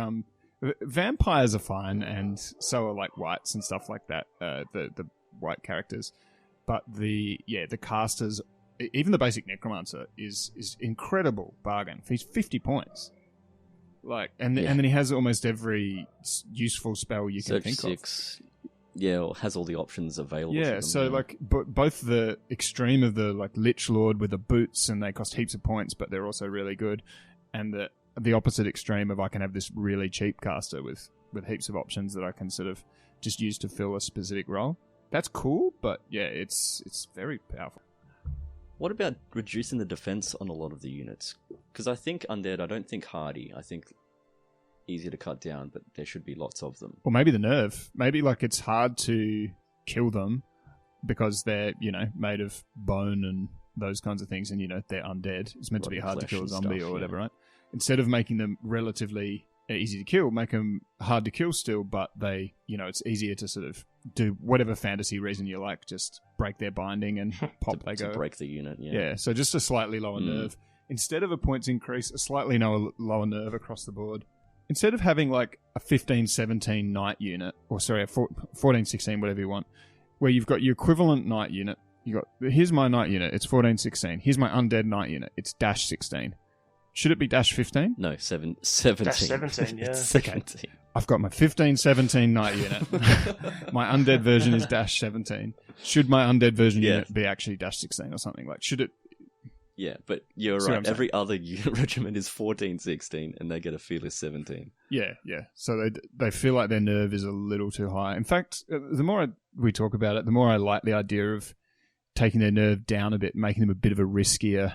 vampires are fine, and so are like wights and stuff like that. The white characters, but the casters, even the basic necromancer is incredible bargain. He's 50 points, like, and then he has almost every useful spell you can think of. Yeah, or has all the options available. Yeah, to them, so like both the extreme of the like Lich Lord with the boots, and they cost heaps of points, but they're also really good, and the opposite extreme of I can have this really cheap caster with heaps of options that I can sort of just use to fill a specific role. That's cool, but yeah, it's very powerful. What about reducing the defense on a lot of the units? Because I think Undead, I don't think hardy. I think easier to cut down, but there should be lots of them. Or maybe the nerve. Maybe like it's hard to kill them because they're, made of bone and those kinds of things, and they're undead. It's meant to be hard to kill a zombie or whatever, right? Instead of making them relatively easy to kill, make them hard to kill still, but they, it's easier to sort of do whatever fantasy reason you like, just break their binding and pop they go. To break the unit, Yeah, so just a slightly lower nerve. Instead of a points increase, a slightly lower nerve across the board. instead of having like a 15-17 knight unit, or sorry, a 14-16, whatever you want, where you've got your equivalent knight unit, here's my knight unit, it's 14-16. Here's my undead knight unit, it's -16. Should it be -15? No, 17. -17, yeah. 17. I've got my 15-17 knight unit. My undead version is -17. Should my undead version unit be actually -16 or something? Like, should it? Yeah, but you're See what right. I'm saying? Every other regiment is 14-16, and they get a fearless 17. Yeah. So they feel like their nerve is a little too high. In fact, the more we talk about it, the more I like the idea of taking their nerve down a bit, making them a bit of a riskier,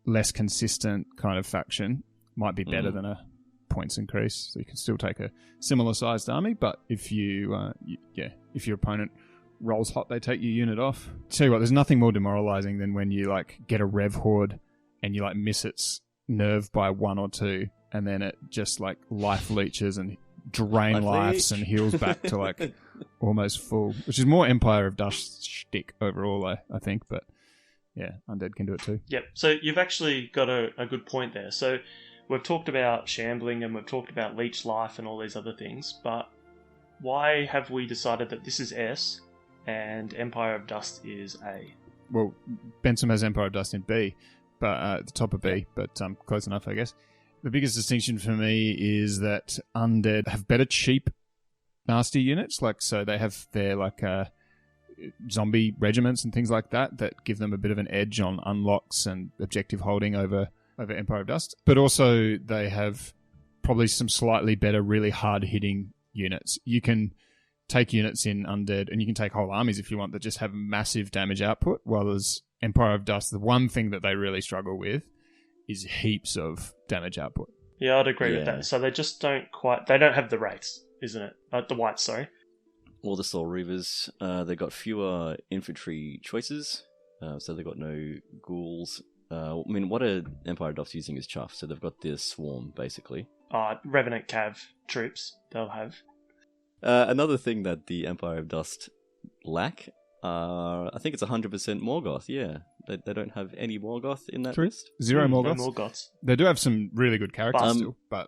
less consistent kind of faction. Might be better than a points increase. So you can still take a similar sized army, but if if your opponent rolls hot, they take your unit off. Tell you what, there's nothing more demoralizing than when you like get a rev horde and you like miss its nerve by 1 or 2, and then it just like life leeches and drain lives and heals back to like almost full, which is more Empire of Dust shtick overall, I think. But yeah, Undead can do it too. Yep. So you've actually got a good point there. So we've talked about shambling and we've talked about leech life and all these other things, but why have we decided that this is S and Empire of Dust is A? Well, Benson has Empire of Dust in B, but at the top of B, but close enough, I guess. The biggest distinction for me is that Undead have better cheap, nasty units. Like, so they have their like zombie regiments and things like that give them a bit of an edge on unlocks and objective holding over Empire of Dust. But also they have probably some slightly better, really hard-hitting units. You can take units in Undead, and you can take whole armies if you want, that just have massive damage output, while as Empire of Dust, the one thing that they really struggle with is heaps of damage output. Yeah, I'd agree with that. So they just don't have the wraiths, isn't it? The whites, sorry. Or the Soul Reavers. They've got fewer infantry choices, so they've got no ghouls. I mean, what Empire of Dust using is chuff, so they've got this swarm, basically. Revenant Cav troops, they'll have. Another thing that the Empire of Dust lack, I think it's 100% Morgoth, yeah. They don't have any Morgoth in that list. Zero Morgoths. No Morgoths. They do have some really good characters still, but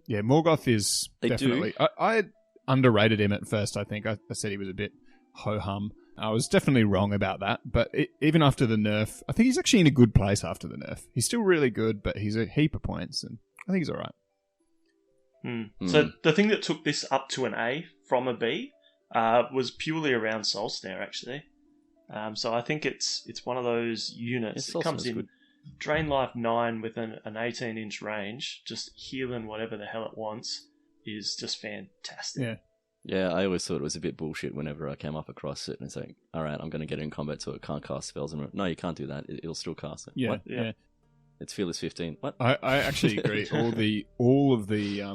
yeah, Morgoth is definitely... I underrated him at first, I think. I said he was a bit ho-hum. I was definitely wrong about that, but even after the nerf, I think he's actually in a good place after the nerf. He's still really good, but he's a heap of points, and I think he's alright. So the thing that took this up to an A from a B was purely around Soul Snare, actually. So I think it's one of those units that comes in good. Drain Life 9 with an 18-inch range, just healing whatever the hell it wants, is just fantastic. Yeah, I always thought it was a bit bullshit whenever I came up across it, and it's like, alright, I'm going to get in combat so it can't cast spells. And no, you can't do that. It'll still cast it. Yeah, What? yeah. It's Fearless 15. What? I actually agree. All of the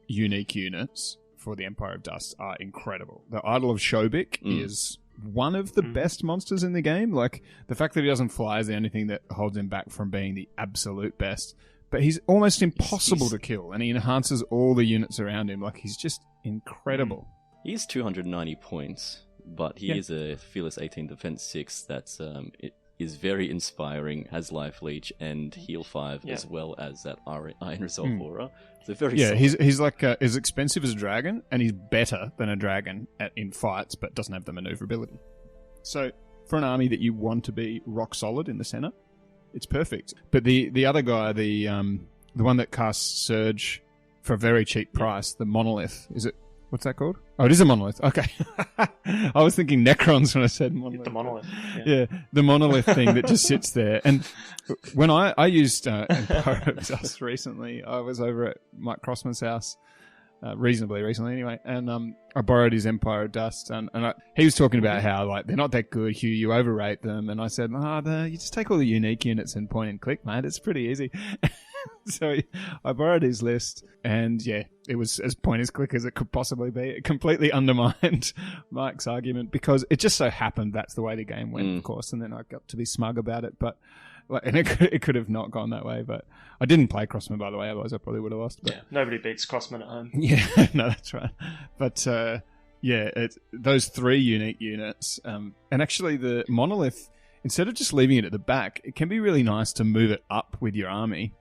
unique units for the Empire of Dust are incredible. The Idol of Shobik is one of the best monsters in the game. Like, the fact that he doesn't fly is the only thing that holds him back from being the absolute best. But he's almost impossible to kill, and he enhances all the units around him. Like, he's just incredible. He's 290 points, but he is a Fearless 18 Defense 6 that's it is very inspiring, has Life Leech and Heal 5, as well as that Iron Resolve Aura. So very solid. He's like as expensive as a dragon, and he's better than a dragon in fights, but doesn't have the maneuverability. So for an army that you want to be rock solid in the center, it's perfect. But the other guy, the one that casts Surge for a very cheap price, the Monolith, is it? What's that called? Oh, it is a Monolith. Okay. I was thinking Necrons when I said Monolith. The Monolith. Yeah, the Monolith thing that just sits there. And when I used Empire of Dust recently, I was over at Mike Crossman's house, reasonably recently anyway, and I borrowed his Empire of Dust, and he was talking about how like they're not that good, Hugh, you overrate them, and I said, you just take all the unique units and point and click, mate, it's pretty easy. So I borrowed his list, and yeah, it was as point as click as it could possibly be. It completely undermined Mike's argument because it just so happened that's the way the game went, of course, and then I got to be smug about it, but and it could have not gone that way. But I didn't play Crossman, by the way, otherwise I probably would have lost. But, yeah, nobody beats Crossman at home. Yeah, no, that's right. But yeah, those three unique units, and actually the Monolith, instead of just leaving it at the back, it can be really nice to move it up with your army.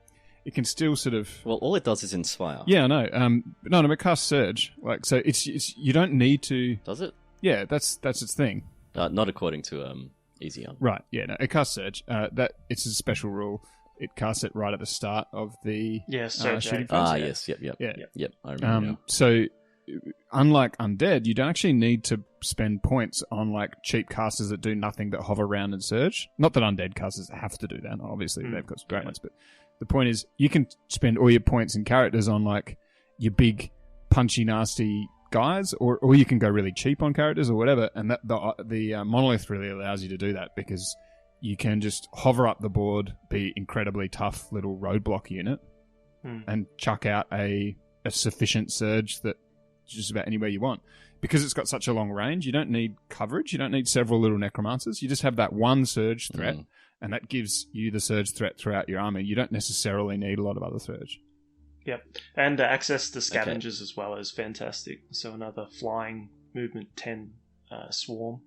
it can still sort of... Well, all it does is inspire. Yeah, I know. No, it casts Surge. Like, so it's you don't need to... Does it? Yeah, that's its thing. Not according to Easy Young. Right, yeah, no, it casts Surge. That it's a special rule. It casts it right at the start of the Surge shooting eight. phase. Yes, yep. Yeah. I remember now. So, unlike Undead, you don't actually need to spend points on like cheap casters that do nothing but hover around and surge. Not that Undead casters have to do that. Obviously, they've got some great ones, but the point is, you can spend all your points and characters on like your big, punchy, nasty guys, or you can go really cheap on characters or whatever. And that the monolith really allows you to do that because you can just hover up the board, be incredibly tough little roadblock unit, and chuck out a sufficient surge that just about anywhere you want. Because it's got such a long range, you don't need coverage. You don't need several little necromancers. You just have that one surge threat, and that gives you the surge threat throughout your army. You don't necessarily need a lot of other surge. Yep. And access to scavengers as well is fantastic. So another flying movement 10 swarm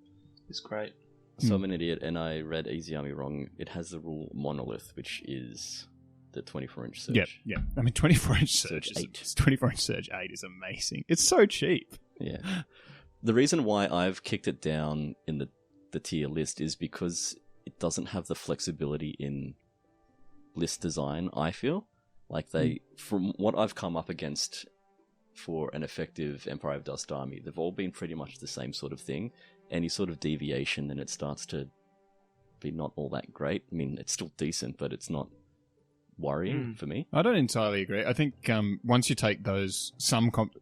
is great. So I'm an idiot, and I read Easy Army wrong. It has the rule Monolith, which is the 24-inch surge. Yeah. I mean, 24-inch surge 8. 24-inch surge 8 is amazing. It's so cheap. Yeah. The reason why I've kicked it down in the tier list is because it doesn't have the flexibility in list design, I feel. Like from what I've come up against for an effective Empire of Dust army, they've all been pretty much the same sort of thing. Any sort of deviation, then it starts to be not all that great. I mean, it's still decent, but it's not worrying for me. I don't entirely agree. I think once you take those,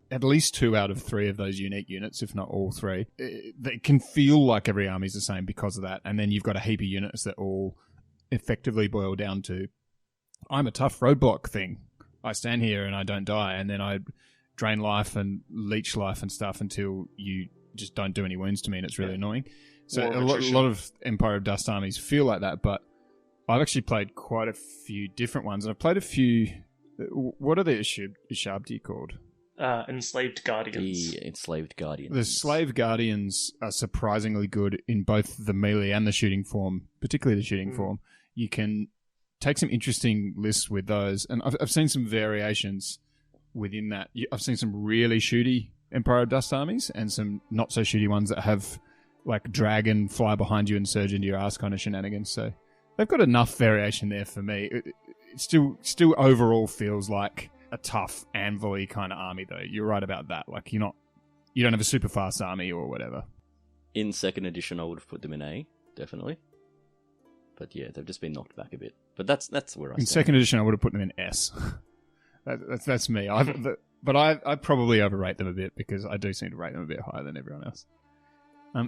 at least 2 out of 3 of those unique units, if not all 3, they can feel like every army's the same because of that. And then you've got a heap of units that all effectively boil down to, I'm a tough roadblock thing. I stand here and I don't die, and then I drain life and leech life and stuff until you just don't do any wounds to me, and it's really annoying. So a lot of Empire of Dust armies feel like that, but I've actually played quite a few different ones, and I've played a few... What are the Ishabdi called? Enslaved Guardians. The Enslaved Guardians. The Slave Guardians are surprisingly good in both the melee and the shooting form, particularly the shooting form. You can take some interesting lists with those, and I've seen some variations within that. I've seen some really shooty Empire of Dust armies and some not so shooty ones that have like dragon fly behind you and surge into your ass kind of shenanigans. So they've got enough variation there for me. It still overall feels like a tough anvil-y kind of army, though. You're right about that. Like you don't have a super fast army or whatever. In 2nd edition, I would have put them in A, definitely. But yeah, they've just been knocked back a bit. But that's where I stand. In 2nd edition, I would have put them in S. That's me. But I probably overrate them a bit because I do seem to rate them a bit higher than everyone else.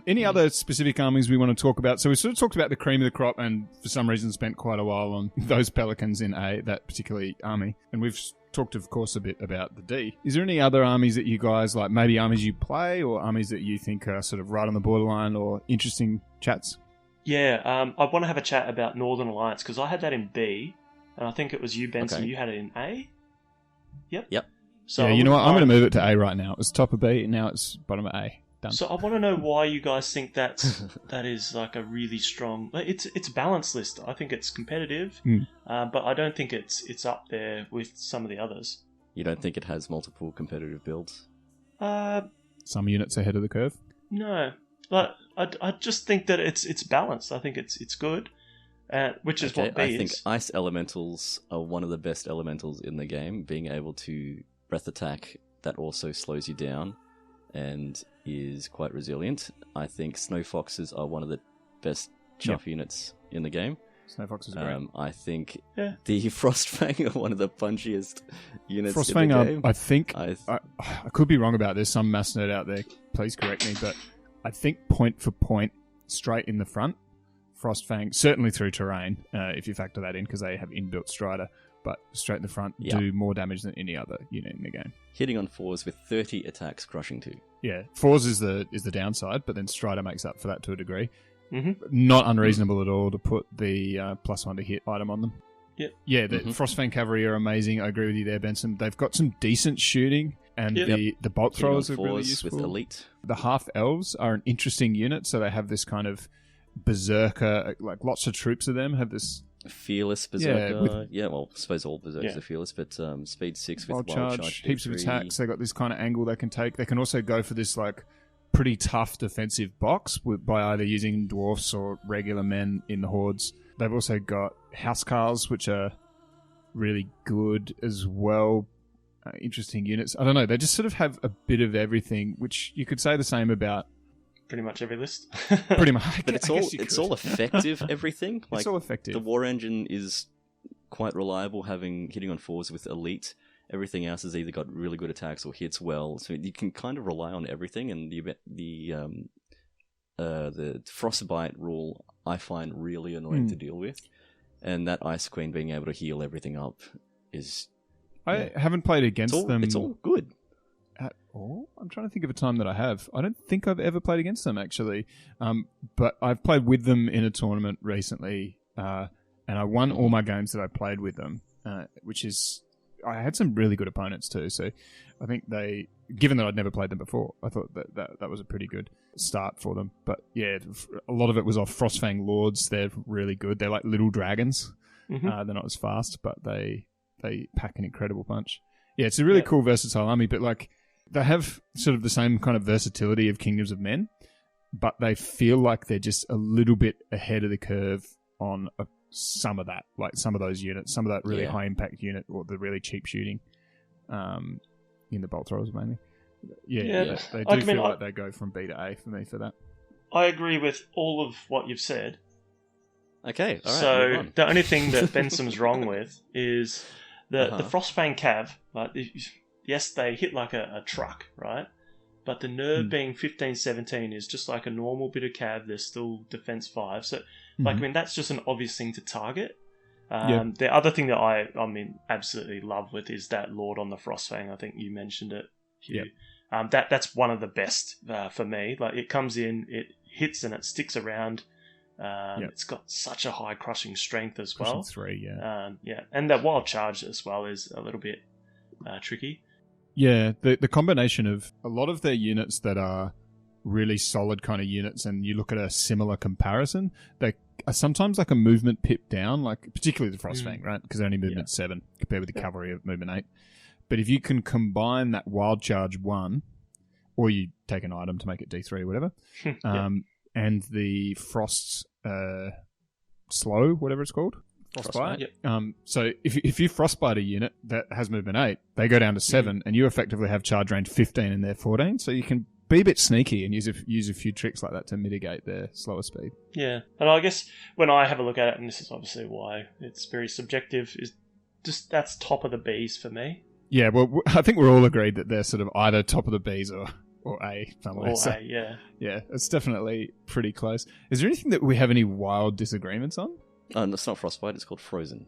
Any other specific armies we want to talk about? So we sort of talked about the cream of the crop, and for some reason spent quite a while on those Pelicans in A, that particular army. And we've talked, of course, a bit about the D. Is there any other armies that you guys like? Maybe armies you play, or armies that you think are sort of right on the borderline, or interesting chats? Yeah, I want to have a chat about Northern Alliance because I had that in B, and I think it was you, Benson. Okay. You had it in A. Yep. So yeah, you know what? I'm going to move it to A right now. It was top of B, and now it's bottom of A. Done. So I want to know why you guys think that is like a really strong. It's a balanced list. I think it's competitive, but I don't think it's up there with some of the others. You don't think it has multiple competitive builds? Some units ahead of the curve. No, but I just think that it's balanced. I think it's good, which is what B is. I think ice elementals are one of the best elementals in the game. Being able to breath attack that also slows you down and is quite resilient. I think Snow Foxes are one of the best chuff units in the game. Snow Foxes are great. I think the Frostfang are one of the punchiest units Frostfang in the game. I think, I could be wrong about this, some mass nerd out there, please correct me, but I think point for point, straight in the front, Frostfang, certainly through terrain, if you factor that in, because they have inbuilt Strider, but straight in the front, do more damage than any other unit in the game. Hitting on 4s with 30 attacks, crushing 2. Yeah, 4s is the downside, but then Strider makes up for that to a degree. Mm-hmm. Not unreasonable at all to put the +1 to hit item on them. Yep. Yeah, the Frostfang Cavalry are amazing. I agree with you there, Benson. They've got some decent shooting, and the bolt throwers are really useful. With elite. The half-elves are an interesting unit, so they have this kind of berserker, like lots of troops of them have this Fearless Berserker. Yeah, Well, I suppose all Berserkers Yeah. are fearless, but speed 6 with Wild Wild charge, Charge. heaps of D3. attacks. They got this kind of angle they can take. They can also go for this like pretty tough defensive box by either using dwarfs or regular men in the hordes. They've also got housecarls, which are really good as well. Interesting units. I don't know. They just sort of have a bit of everything, which you could say the same about Pretty much every list. pretty much. But it's all effective, everything. Like, it's all effective. the War Engine is quite reliable, hitting on 4s with Elite. Everything else has either got really good attacks or hits well, so you can kind of rely on everything. And the Frostbite rule I find really annoying to deal with, and that Ice Queen being able to heal everything up is. I haven't played against them. It's all good. At all? I'm trying to think of a time that I have. I don't think I've ever played against them, actually. But I've played with them in a tournament recently, and I won all my games that I played with them, which is... I had some really good opponents too, so I think they... Given that I'd never played them before, I thought that was a pretty good start for them. But yeah, a lot of it was off Frostfang Lords. They're really good. They're like little dragons. Mm-hmm. They're not as fast, but they pack an incredible punch. Yeah, it's a really cool, versatile army, but like they have sort of the same kind of versatility of Kingdoms of Men, but they feel like they're just a little bit ahead of the curve on some of that, like some of those units, some of that really high impact unit or the really cheap shooting in the bolt throwers mainly. Yeah. They do feel like they go from B to A for me for that. I agree with all of what you've said. Okay, all right. So the only thing that Benson's wrong with is the Frostfang Cav. Like, yes, they hit like a truck, right? But the nerve being 15-17 is just like a normal bit of Cav. They're still defense 5. So, like, I mean, that's just an obvious thing to target. The other thing that I absolutely love with is that Lord on the Frostfang. I think you mentioned it, Hugh. That's one of the best for me. Like, it comes in, it hits, and it sticks around. It's got such a high crushing strength as well. 3, and that wild charge as well is a little bit tricky. Yeah, the combination of a lot of their units that are really solid kind of units, and you look at a similar comparison, they are sometimes like a movement pip down, like particularly the Frostfang, right? Because they're only movement 7 compared with the cavalry of movement 8. But if you can combine that wild charge 1, or you take an item to make it D3 or whatever, and the frost slow, whatever it's called, frostbite. So if you frostbite a unit that has movement 8, they go down to 7, and you effectively have charge range 15 and they're 14. So you can be a bit sneaky and use a few tricks like that to mitigate their slower speed. Yeah, and I guess when I have a look at it, and this is obviously why it's very subjective, is just that's top of the Bs for me. Yeah, well, I think we're all agreed that they're sort of either top of the Bs or A somewhere. Or A, yeah. Yeah, it's definitely pretty close. Is there anything that we have any wild disagreements on? It's not Frostbite, it's called Frozen.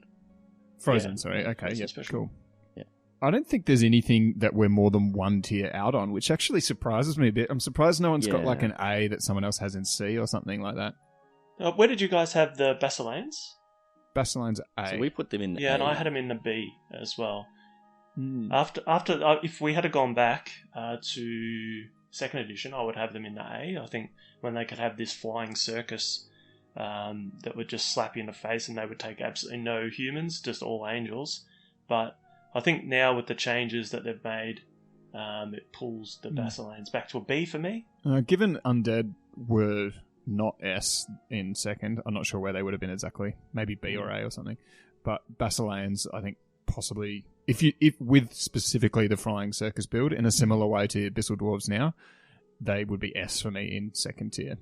Frozen, sorry. Okay, yeah, special. cool. Yeah. I don't think there's anything that we're more than one tier out on, which actually surprises me a bit. I'm surprised no one's got like an A that someone else has in C or something like that. Where did you guys have the Basileans? Basileans A. So we put them in A. Yeah, and I had them in the B as well. After if we had gone back to second edition, I would have them in the A. I think when they could have this flying circus that would just slap you in the face, and they would take absolutely no humans, just all angels. But I think now with the changes that they've made, it pulls the Basileans back to a B for me. Given Undead were not S in second, I'm not sure where they would have been exactly. Maybe B or A or something. But Basileans, I think possibly, if with specifically the flying circus build in a similar way to Abyssal Dwarves now, they would be S for me in second tier,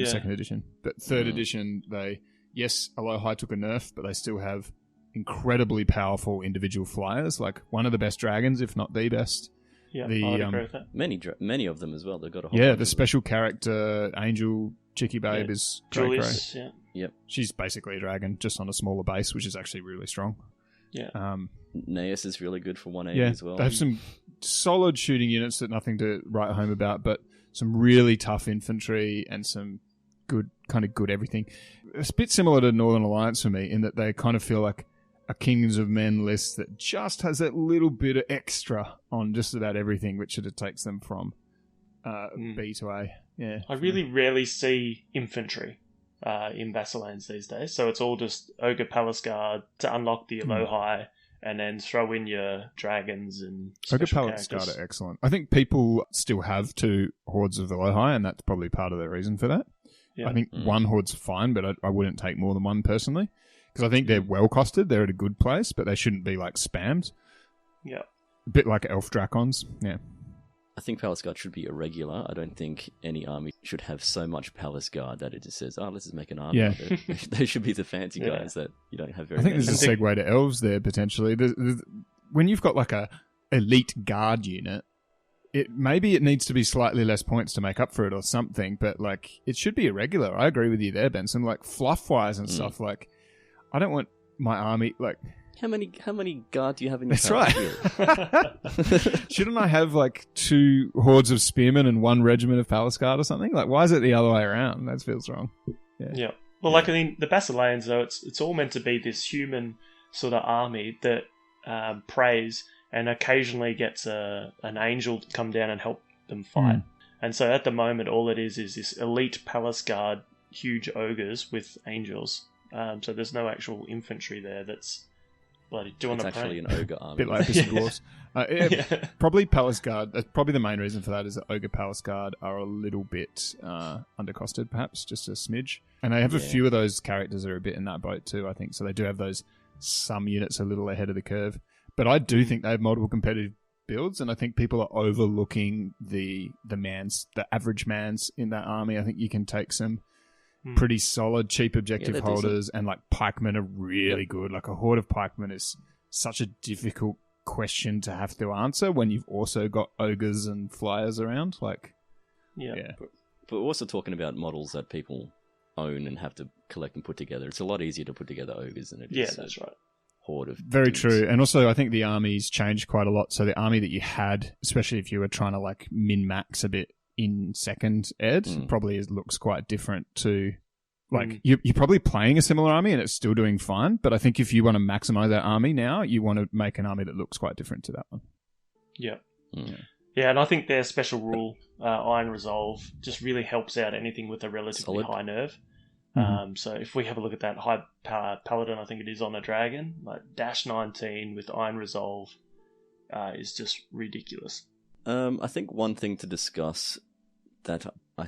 second edition. But third edition, Alohi took a nerf, but they still have incredibly powerful individual flyers, like one of the best dragons, if not the best. Yeah, I would agree with that. Many of them as well. They've got a whole the special character Angel Chicky Babe is Julius, great. Yep. She's basically a dragon, just on a smaller base, which is actually really strong. Yeah. Naeus is really good for 180 as well. They have some solid shooting units that nothing to write home about, but some really tough infantry and some good everything. It's a bit similar to Northern Alliance for me in that they kind of feel like a Kings of Men list that just has that little bit of extra on just about everything, which sort of takes them from B to A. Yeah, I really rarely see infantry. in Basileans these days. So it's all just Ogre Palace Guard to unlock the Elohai, and then throw in your dragons and Ogre special Palace Guard characters. are excellent. I think people still have 2 hordes of Elohai, and that's probably part of the reason for that. Yeah. I think 1 horde's fine, but I wouldn't take more than 1 personally. Because I think they're well costed, they're at a good place, but they shouldn't be like spammed. Yeah. A bit like Elf Dracons, yeah. I think Palace Guard should be irregular. I don't think any army should have so much Palace Guard that it just says, oh, let's just make an army. Yeah. They should be the fancy guys that you don't have very I think many. there's a segue to Elves there, potentially. When you've got like a elite guard unit, maybe it needs to be slightly less points to make up for it or something, but like it should be irregular. I agree with you there, Benson. Like fluff-wise and stuff, like I don't want my army like... How many guard do you have in your That's right. Shouldn't I have like 2 hordes of spearmen and 1 regiment of palace guard or something? Like, why is it the other way around? That feels wrong. Yeah. Well, like I mean, the Basileans though, it's all meant to be this human sort of army that prays and occasionally gets an angel to come down and help them fight. And so at the moment, all it is this elite palace guard, huge ogres with angels. So there's no actual infantry there that's bloody doing It's a actually prank. an ogre army. Bit like Abyssal Dwarfs. Probably Palace Guard. Probably the main reason for that is that Ogre Palace Guard are a little bit undercosted, perhaps, just a smidge. And they have a few of those characters that are a bit in that boat too, I think. So they do have some units a little ahead of the curve. But I do think they have multiple competitive builds, and I think people are overlooking the average mans in that army. I think you can take some pretty solid, cheap objective they're holders, and like pikemen are really good. Like a horde of pikemen is such a difficult question to have to answer when you've also got ogres and flyers around. Like, Yeah. But we're also talking about models that people own and have to collect and put together. It's a lot easier to put together ogres than it is Yeah, that's right. horde of very dudes. true. And also, I think the armies changed quite a lot. So the army that you had, especially if you were trying to like min-max a bit in second ed, probably looks quite different to... Like, you're probably playing a similar army and it's still doing fine, but I think if you want to maximize that army now, you want to make an army that looks quite different to that one. Yeah. Yeah, and I think their special rule, Iron Resolve, just really helps out anything with a relatively high nerve. So if we have a look at that high power paladin, I think it is on a dragon, like dash 19 with Iron Resolve is just ridiculous. I think one thing to discuss that I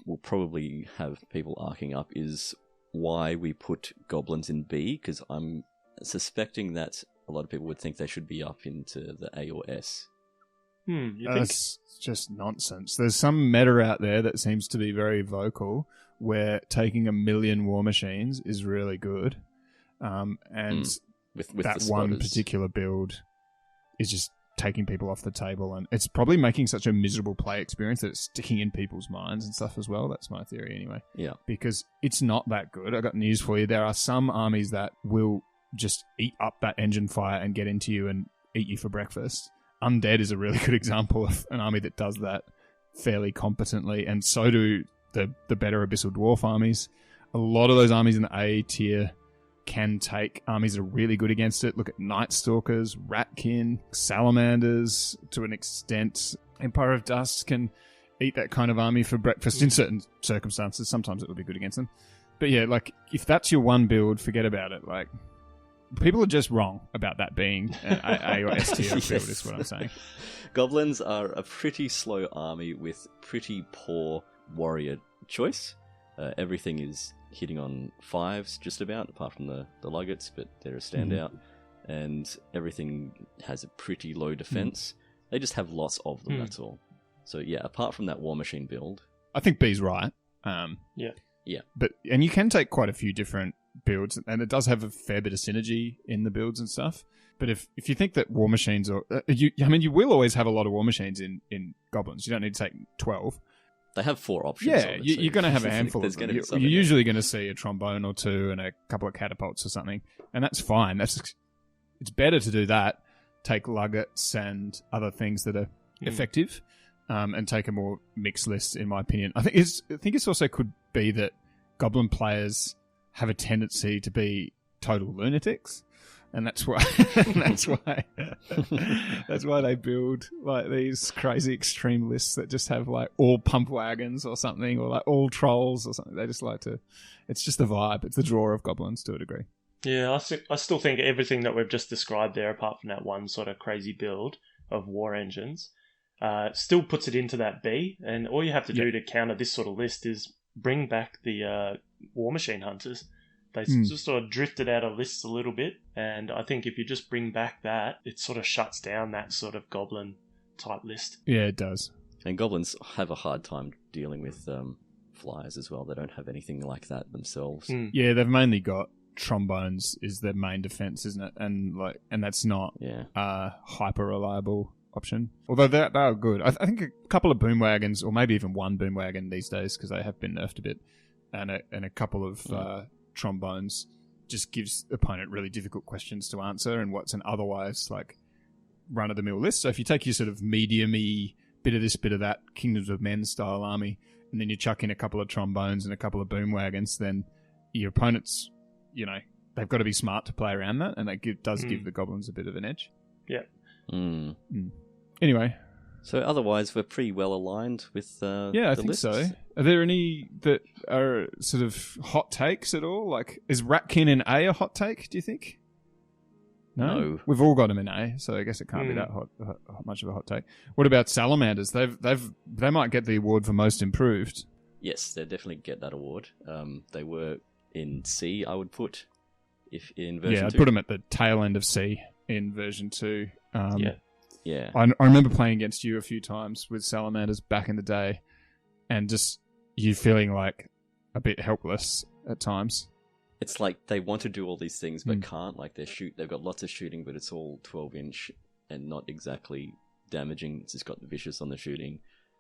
will probably have people arcing up is why we put goblins in B, because I'm suspecting that a lot of people would think they should be up into the A or S. You think? That's just nonsense. There's some meta out there that seems to be very vocal where taking 1 million war machines is really good. And With that the one spotters. particular build is just taking people off the table, and it's probably making such a miserable play experience that it's sticking in people's minds and stuff as well. That's my theory anyway. Yeah. Because it's not that good. I got news for you. There are some armies that will just eat up that engine fire and get into you and eat you for breakfast. Undead is a really good example of an army that does that fairly competently, and so do the better Abyssal Dwarf armies. A lot of those armies in the A tier can take armies that are really good against it. Look at Nightstalkers, Ratkin, Salamanders, to an extent. Empire of Dust can eat that kind of army for breakfast in certain circumstances. Sometimes it will be good against them. But yeah, like, if that's your one build, forget about it. Like, people are just wrong about that being an A or S tier build, is what I'm saying. Goblins are a pretty slow army with pretty poor warrior choice. Everything is hitting on 5s just about, apart from the Luggets, but they're a standout. And everything has a pretty low defense. They just have lots of them, that's all. So yeah, apart from that War Machine build... I think B's right. Yeah. And you can take quite a few different builds, and it does have a fair bit of synergy in the builds and stuff. But if you think that War Machines are... you will always have a lot of War Machines in Goblins. You don't need to take 12. They have 4 options. Yeah, of it, so you're going to have a handful of there's them. gonna be You're something usually going to see a trombone or 2 and a couple of catapults or something, and that's fine. It's better to do that, take Luggets and other things that are effective, and take a more mixed list, in my opinion. I think it's also could be that Goblin players have a tendency to be total lunatics. And that's why that's why they build like these crazy extreme lists that just have like all pump wagons or something, or like all trolls or something. They just like to. It's just the vibe. It's the draw of goblins to a degree. Yeah, I still think everything that we've just described there, apart from that one sort of crazy build of war engines, still puts it into that B. And all you have to do to counter this sort of list is bring back the war machine hunters. They just sort of drifted out of lists a little bit, and I think if you just bring back that, it sort of shuts down that sort of goblin type list. Yeah, it does. And goblins have a hard time dealing with flyers as well. They don't have anything like that themselves. Yeah, they've mainly got trombones is their main defense, isn't it? And that's not a hyper reliable option. Although they are good. I think a couple of boom wagons, or maybe even one boom wagon these days, because they have been nerfed a bit, and a couple of trombones just gives the opponent really difficult questions to answer and what's an otherwise like run-of-the-mill list. So if you take your sort of medium-y bit of this, bit of that, Kingdoms of Men style army, and then you chuck in a couple of trombones and a couple of boom wagons, then your opponents, they've got to be smart to play around that, and that does give the goblins a bit of an edge. Yeah. Anyway. So otherwise, we're pretty well aligned with I think lists. so. Are there any that are sort of hot takes at all? Like, is Ratkin in A hot take, do you think? No. We've all got him in A, so I guess it can't be that much of a hot take. What about Salamanders? They might get the award for most improved. Yes, they definitely get that award. They were in C, I would put, if in version 2. Yeah, I'd put them at the tail end of C in version 2. Yeah. I remember playing against you a few times with Salamanders back in the day, and just you feeling like a bit helpless at times. It's like they want to do all these things but can't. Like they've got lots of shooting, but it's all 12-inch and not exactly damaging. It's just got the vicious on the shooting,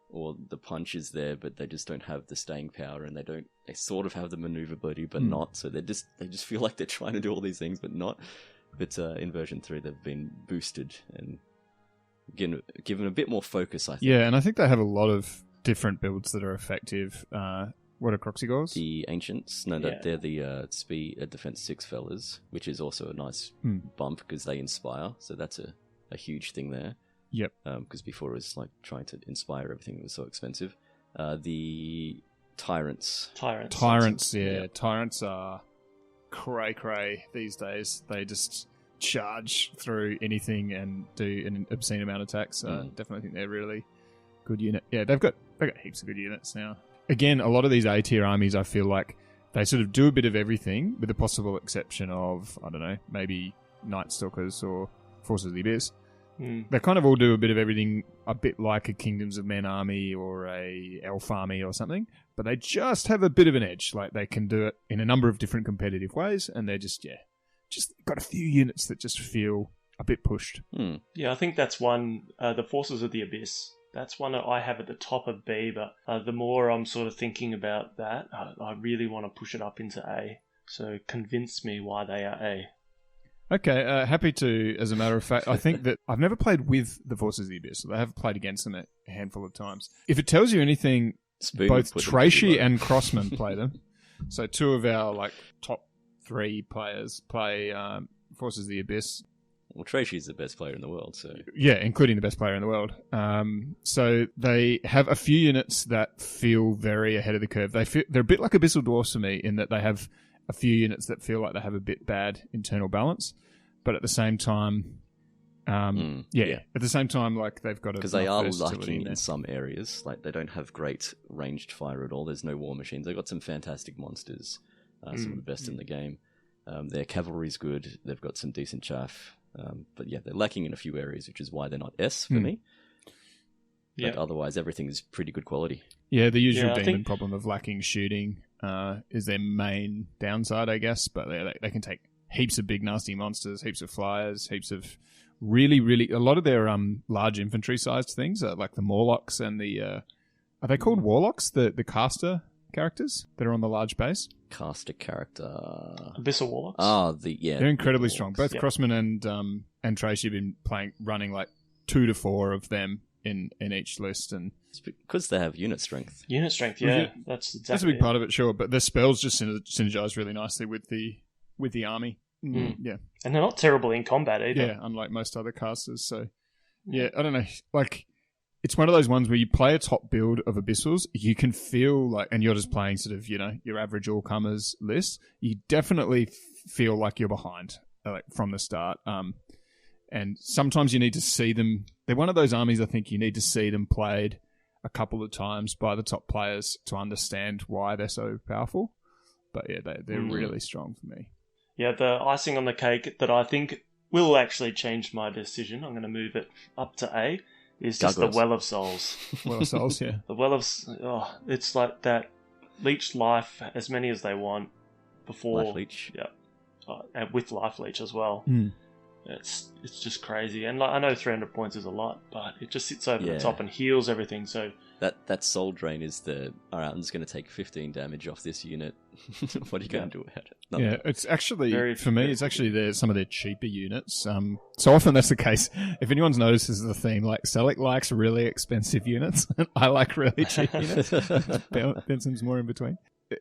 or the punch is there, but they just don't have the staying power, and they sort of have the maneuverability, but not. So they just feel like they're trying to do all these things, but not. But in version 3, they've been boosted and given a bit more focus, I think. Yeah, and I think they have a lot of different builds that are effective. What are Croxy Gauls? The Ancients. No, they're the speed defense 6 fellas, which is also a nice bump because they inspire. So that's a huge thing there. Yep. Because before it was like trying to inspire everything that was so expensive. The Tyrants. Tyrants, yeah. Tyrants are cray these days. They just charge through anything and do an obscene amount of attacks. Definitely think they're really good unit. Yeah, they've got heaps of good units now. Again, a lot of these A tier armies, I feel like they sort of do a bit of everything, with the possible exception of, I don't know, maybe Nightstalkers or Forces of the Abyss. They kind of all do a bit of everything, a bit like a Kingdoms of Men army or a Elf army or something, but they just have a bit of an edge. Like, they can do it in a number of different competitive ways, and they're just got a few units that just feel a bit pushed. Yeah, I think that's one, the Forces of the Abyss. That's one that I have at the top of B, but the more I'm sort of thinking about that, I really want to push it up into A. So convince me why they are A. Okay, happy to, as a matter of fact. I think that I've never played with the Forces of the Abyss. I have played against them a handful of times. If it tells you anything, both Tracey and Crossman play them. So 2 of our top 3 players play Forces of the Abyss. Well, Tracey's the best player in the world, so... Yeah, including the best player in the world. So they have a few units that feel very ahead of the curve. They're a bit like Abyssal Dwarfs to me, in that they have a few units that feel like they have a bit bad internal balance, but at the same time... at the same time, like, they've got a... Because they are lacking in some areas. Like, they don't have great ranged fire at all. There's no war machines. They've got some fantastic monsters, some of the best in the game. Their cavalry's good. They've got some decent chaff. But yeah, they're lacking in a few areas, which is why they're not S for me. But otherwise, everything is pretty good quality. Yeah, the usual demon problem of lacking shooting is their main downside, I guess. But they can take heaps of big, nasty monsters, heaps of flyers, heaps of really... A lot of their large infantry-sized things, like the Morlocks and the... are they called Warlocks? The caster characters that are on the large base? Caster character... Abyssal Warlocks? They're incredibly strong. Both Crossman and Tracy have been running like 2 to 4 of them in each list, and it's because they have unit strength. Unit strength, yeah. That's exactly a big part of it, sure. But the spells just synergize really nicely with the army. Yeah. And they're not terrible in combat either. Yeah, unlike most other casters. So, yeah, I don't know. Like, it's one of those ones where you play a top build of Abyssals, you can feel like, and you're just playing sort of, your average all-comers list, you definitely feel like you're behind like from the start. And sometimes you need to see them. They're one of those armies I think you need to see them played a couple of times by the top players to understand why they're so powerful. But yeah, they're really strong for me. Yeah, the icing on the cake that I think will actually change my decision, I'm going to move it up to A, is just Douglas. the Well of Souls. Well of Souls, yeah. The Well of... it's like that leech life as many as they want before... Life leech. Yeah. And with life leech as well. Mm. It's just crazy. And I know 300 points is a lot, but it just sits over the top and heals everything, so... That soul drain is alright, I'm just going to take 15 damage off this unit. What are you going to do about it? Nothing. Yeah, it's actually, for me, it's actually some of their cheaper units. So often that's the case. If anyone's noticed, this is the theme. Like, Selleck likes really expensive units, and I like really cheap units. Benson's more in between.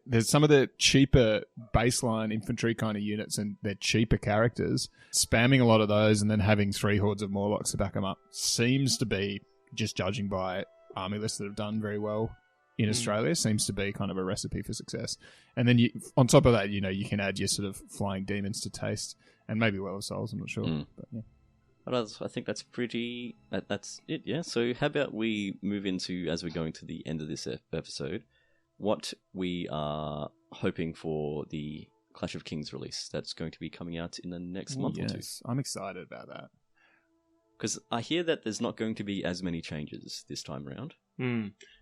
There's some of the cheaper baseline infantry kind of units and their cheaper characters. Spamming a lot of those and then having 3 hordes of Morlocks to back them up seems to be, just judging by army lists that have done very well in Australia, seems to be kind of a recipe for success. And then on top of that, you can add your sort of flying demons to taste, and maybe Well of Souls, I'm not sure. But yeah. Well, I think that's that's it, yeah. So how about we move into, as we're going to the end of this episode, what we are hoping for the Clash of Kings release that's going to be coming out in the next month or two. I'm excited about that. Because I hear that there's not going to be as many changes this time around.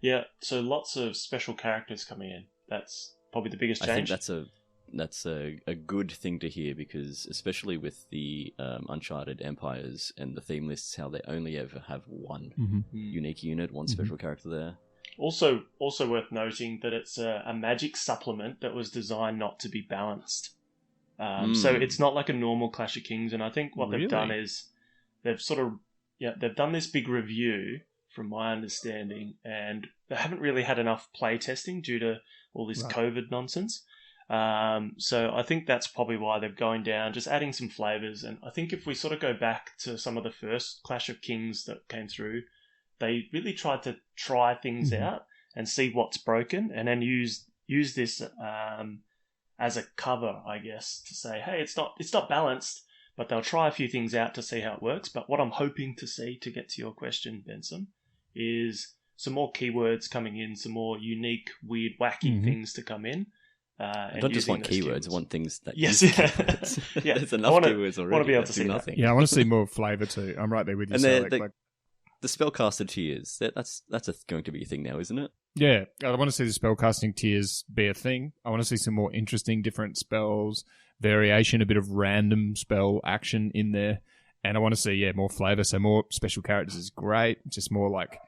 Yeah, so lots of special characters coming in. That's probably the biggest change. I think that's a good thing to hear, because especially with the Uncharted Empires and the theme lists, how they only ever have one unique unit, one special character there. Also worth noting that it's a magic supplement that was designed not to be balanced. So it's not like a normal Clash of Kings, and I think what they've done is they've they've done this big review, from my understanding, and they haven't really had enough play testing due to all this COVID nonsense. So I think that's probably why they're going down, just adding some flavours. And I think if we sort of go back to some of the first Clash of Kings that came through, they really tried to try things out and see what's broken, and then use this as a cover, I guess, to say, hey, it's not balanced, but they'll try a few things out to see how it works. But what I'm hoping to see, to get to your question, Benson, is some more keywords coming in, some more unique, weird, wacky things to come in. I don't just want keywords, I want things that use keywords. Yeah. There's enough keywords already. I want to be able to to see nothing. Yeah, I want to see more flavour too. I'm right there with you. And the spellcaster tiers, that's going to be a thing now, isn't it? Yeah, I want to see the spellcasting tiers be a thing. I want to see some more interesting, different spells, variation, a bit of random spell action in there. And I want to see, more flavour. So more special characters is great. Just more like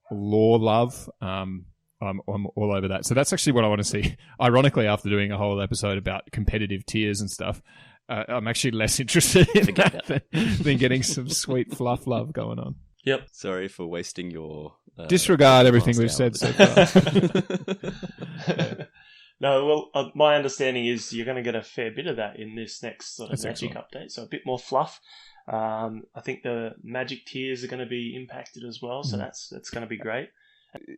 lore love. I'm all over that. So that's actually what I want to see. Ironically, after doing a whole episode about competitive tiers and stuff, I'm actually less interested in that than getting some sweet fluff love going on. Yep. Sorry for wasting your... disregard everything we've said so far. No, well, my understanding is you're going to get a fair bit of that in this next sort of magic update. So a bit more fluff. I think the magic tiers are going to be impacted as well. So that's going to be great.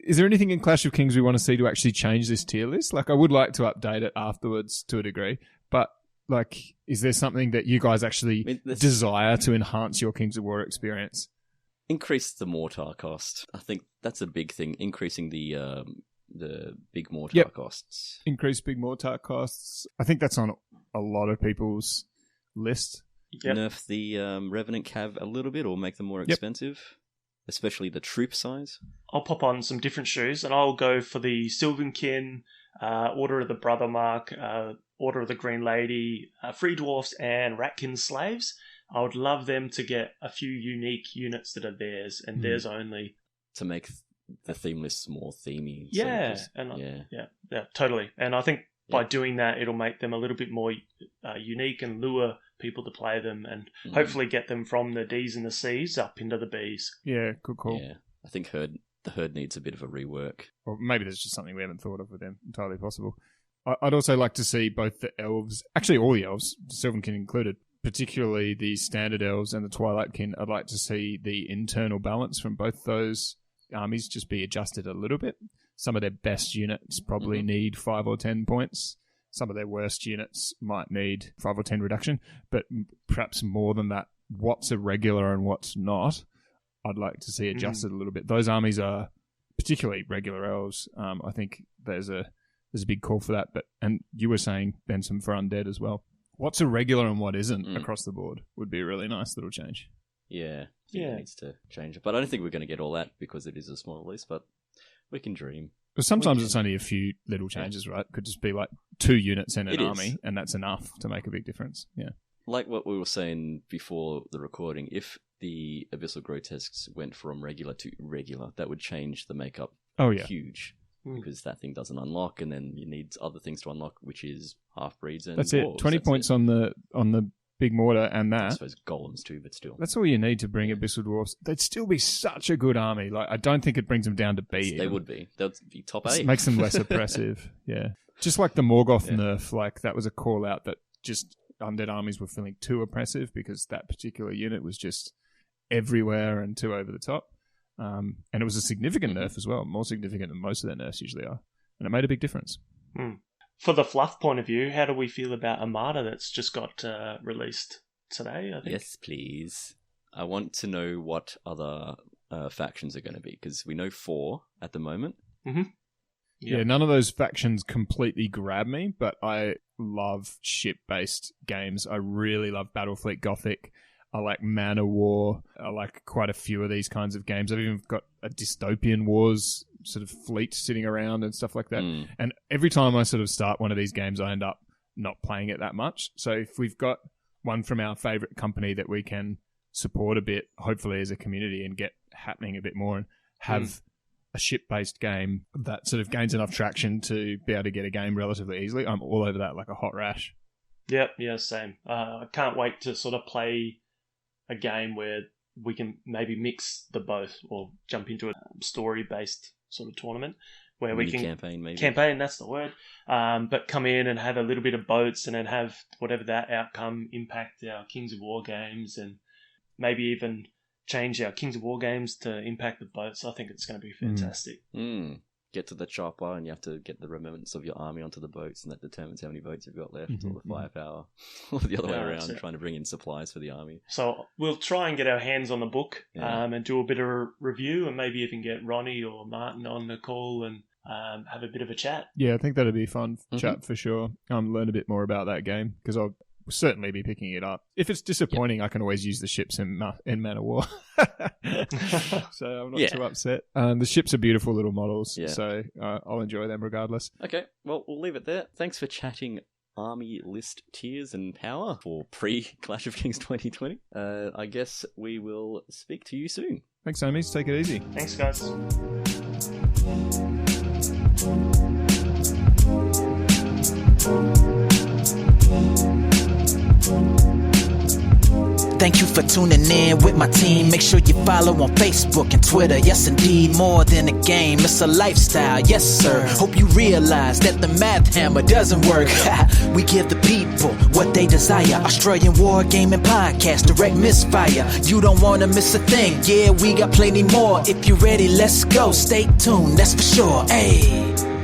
Is there anything in Clash of Kings we want to see to actually change this tier list? Like, I would like to update it afterwards to a degree, but like, is there something that you guys actually desire to enhance your Kings of War experience? Increase the mortar cost. I think that's a big thing. Increasing the big mortar costs. Increase big mortar costs. I think that's on a lot of people's list. Yep. Nerf the Revenant Cav a little bit, or make them more expensive, especially the troop size. I'll pop on some different shoes, and I'll go for the Sylvankin, Order of the Brother Mark, Order of the Green Lady, Free Dwarfs, and Ratkin Slaves. I would love them to get a few unique units that are theirs and theirs only. To make the theme lists more themey. Yeah, totally. And I think by doing that, it'll make them a little bit more unique and lure people to play them, and hopefully get them from the Ds and the Cs up into the Bs. Yeah, good call. Yeah, I think the herd needs a bit of a rework. Or maybe there's just something we haven't thought of with them. Entirely possible. I'd also like to see both the elves, actually all the elves, Sylvankin included, particularly the standard elves and the Twilightkin. I'd like to see the internal balance from both those armies just be adjusted a little bit. Some of their best units probably need 5 or 10 points. Some of their worst units might need 5 or 10 reduction, but perhaps more than that, what's a regular and what's not, I'd like to see adjusted a little bit. Those armies are particularly regular elves. I think there's a big call for that. And you were saying, Benson, for Undead as well. What's a regular and what isn't across the board would be a really nice little change. Yeah. It needs to change. But I don't think we're going to get all that because it is a small release, but we can dream. But sometimes it's only a few little changes, right? Could just be like 2 units in an army, and that's enough to make a big difference. Yeah. Like what we were saying before the recording, if the Abyssal Grotesques went from regular to irregular, that would change the makeup huge. Because that thing doesn't unlock, and then you need other things to unlock, which is half-breeds and That's dwarves. it. 20 points on the big mortar and that. I suppose golems too, but still. That's all you need to bring Abyssal Dwarfs. They'd still be such a good army. Like, I don't think it brings them down to B. They would be. They'd be top 8. It makes them less oppressive. Yeah. Just like the Morgoth nerf, like that was a call out that just undead armies were feeling too oppressive because that particular unit was just everywhere and too over the top. And it was a significant nerf as well, more significant than most of their nerfs usually are. And it made a big difference. For the fluff point of view, how do we feel about Armada that's just got released today, I think? Yes, please. I want to know what other factions are going to be, because we know 4 at the moment. Yeah, none of those factions completely grab me, but I love ship-based games. I really love Battlefleet Gothic. I like Man of War. I like quite a few of these kinds of games. I've even got a Dystopian Wars sort of fleet sitting around and stuff like that. And every time I sort of start one of these games, I end up not playing it that much. So if we've got one from our favourite company that we can support a bit, hopefully as a community, and get happening a bit more and have a ship-based game that sort of gains enough traction to be able to get a game relatively easily, I'm all over that like a hot rash. Yep, yeah, same. I can't wait to sort of play a game where we can maybe mix the both, or jump into a story-based sort of tournament where we can campaign, that's the word, but come in and have a little bit of boats, and then have whatever that outcome impact our Kings of War games, and maybe even change our Kings of War games to impact the boats. I think it's going to be fantastic. Get to the chopper and you have to get the remnants of your army onto the boats, and that determines how many boats you've got left, or the firepower, or the other way around, trying to bring in supplies for the army. So we'll try and get our hands on the book and do a bit of a review, and maybe even get Ronnie or Martin on the call and have a bit of a chat. Yeah, I think that'd be fun chat for sure. Learn a bit more about that game, because I'll certainly be picking it up. If it's disappointing, I can always use the ships in Man of War. So I'm not too upset. The ships are beautiful little models, so I'll enjoy them regardless. Okay, well, we'll leave it there. Thanks for chatting army list tiers and power for pre-Clash of Kings 2020. I guess we will speak to you soon. Thanks, homies. Take it easy. Thanks, guys. Thank you for tuning in with my team. Make sure you follow on Facebook and Twitter. Yes, indeed, more than a game, it's a lifestyle. Yes, sir. Hope you realize that the math hammer doesn't work. We give the people what they desire. Australian Wargaming Podcast, Direct Misfire. You don't want to miss a thing. Yeah, we got plenty more. If you're ready, let's go. Stay tuned, that's for sure. Hey.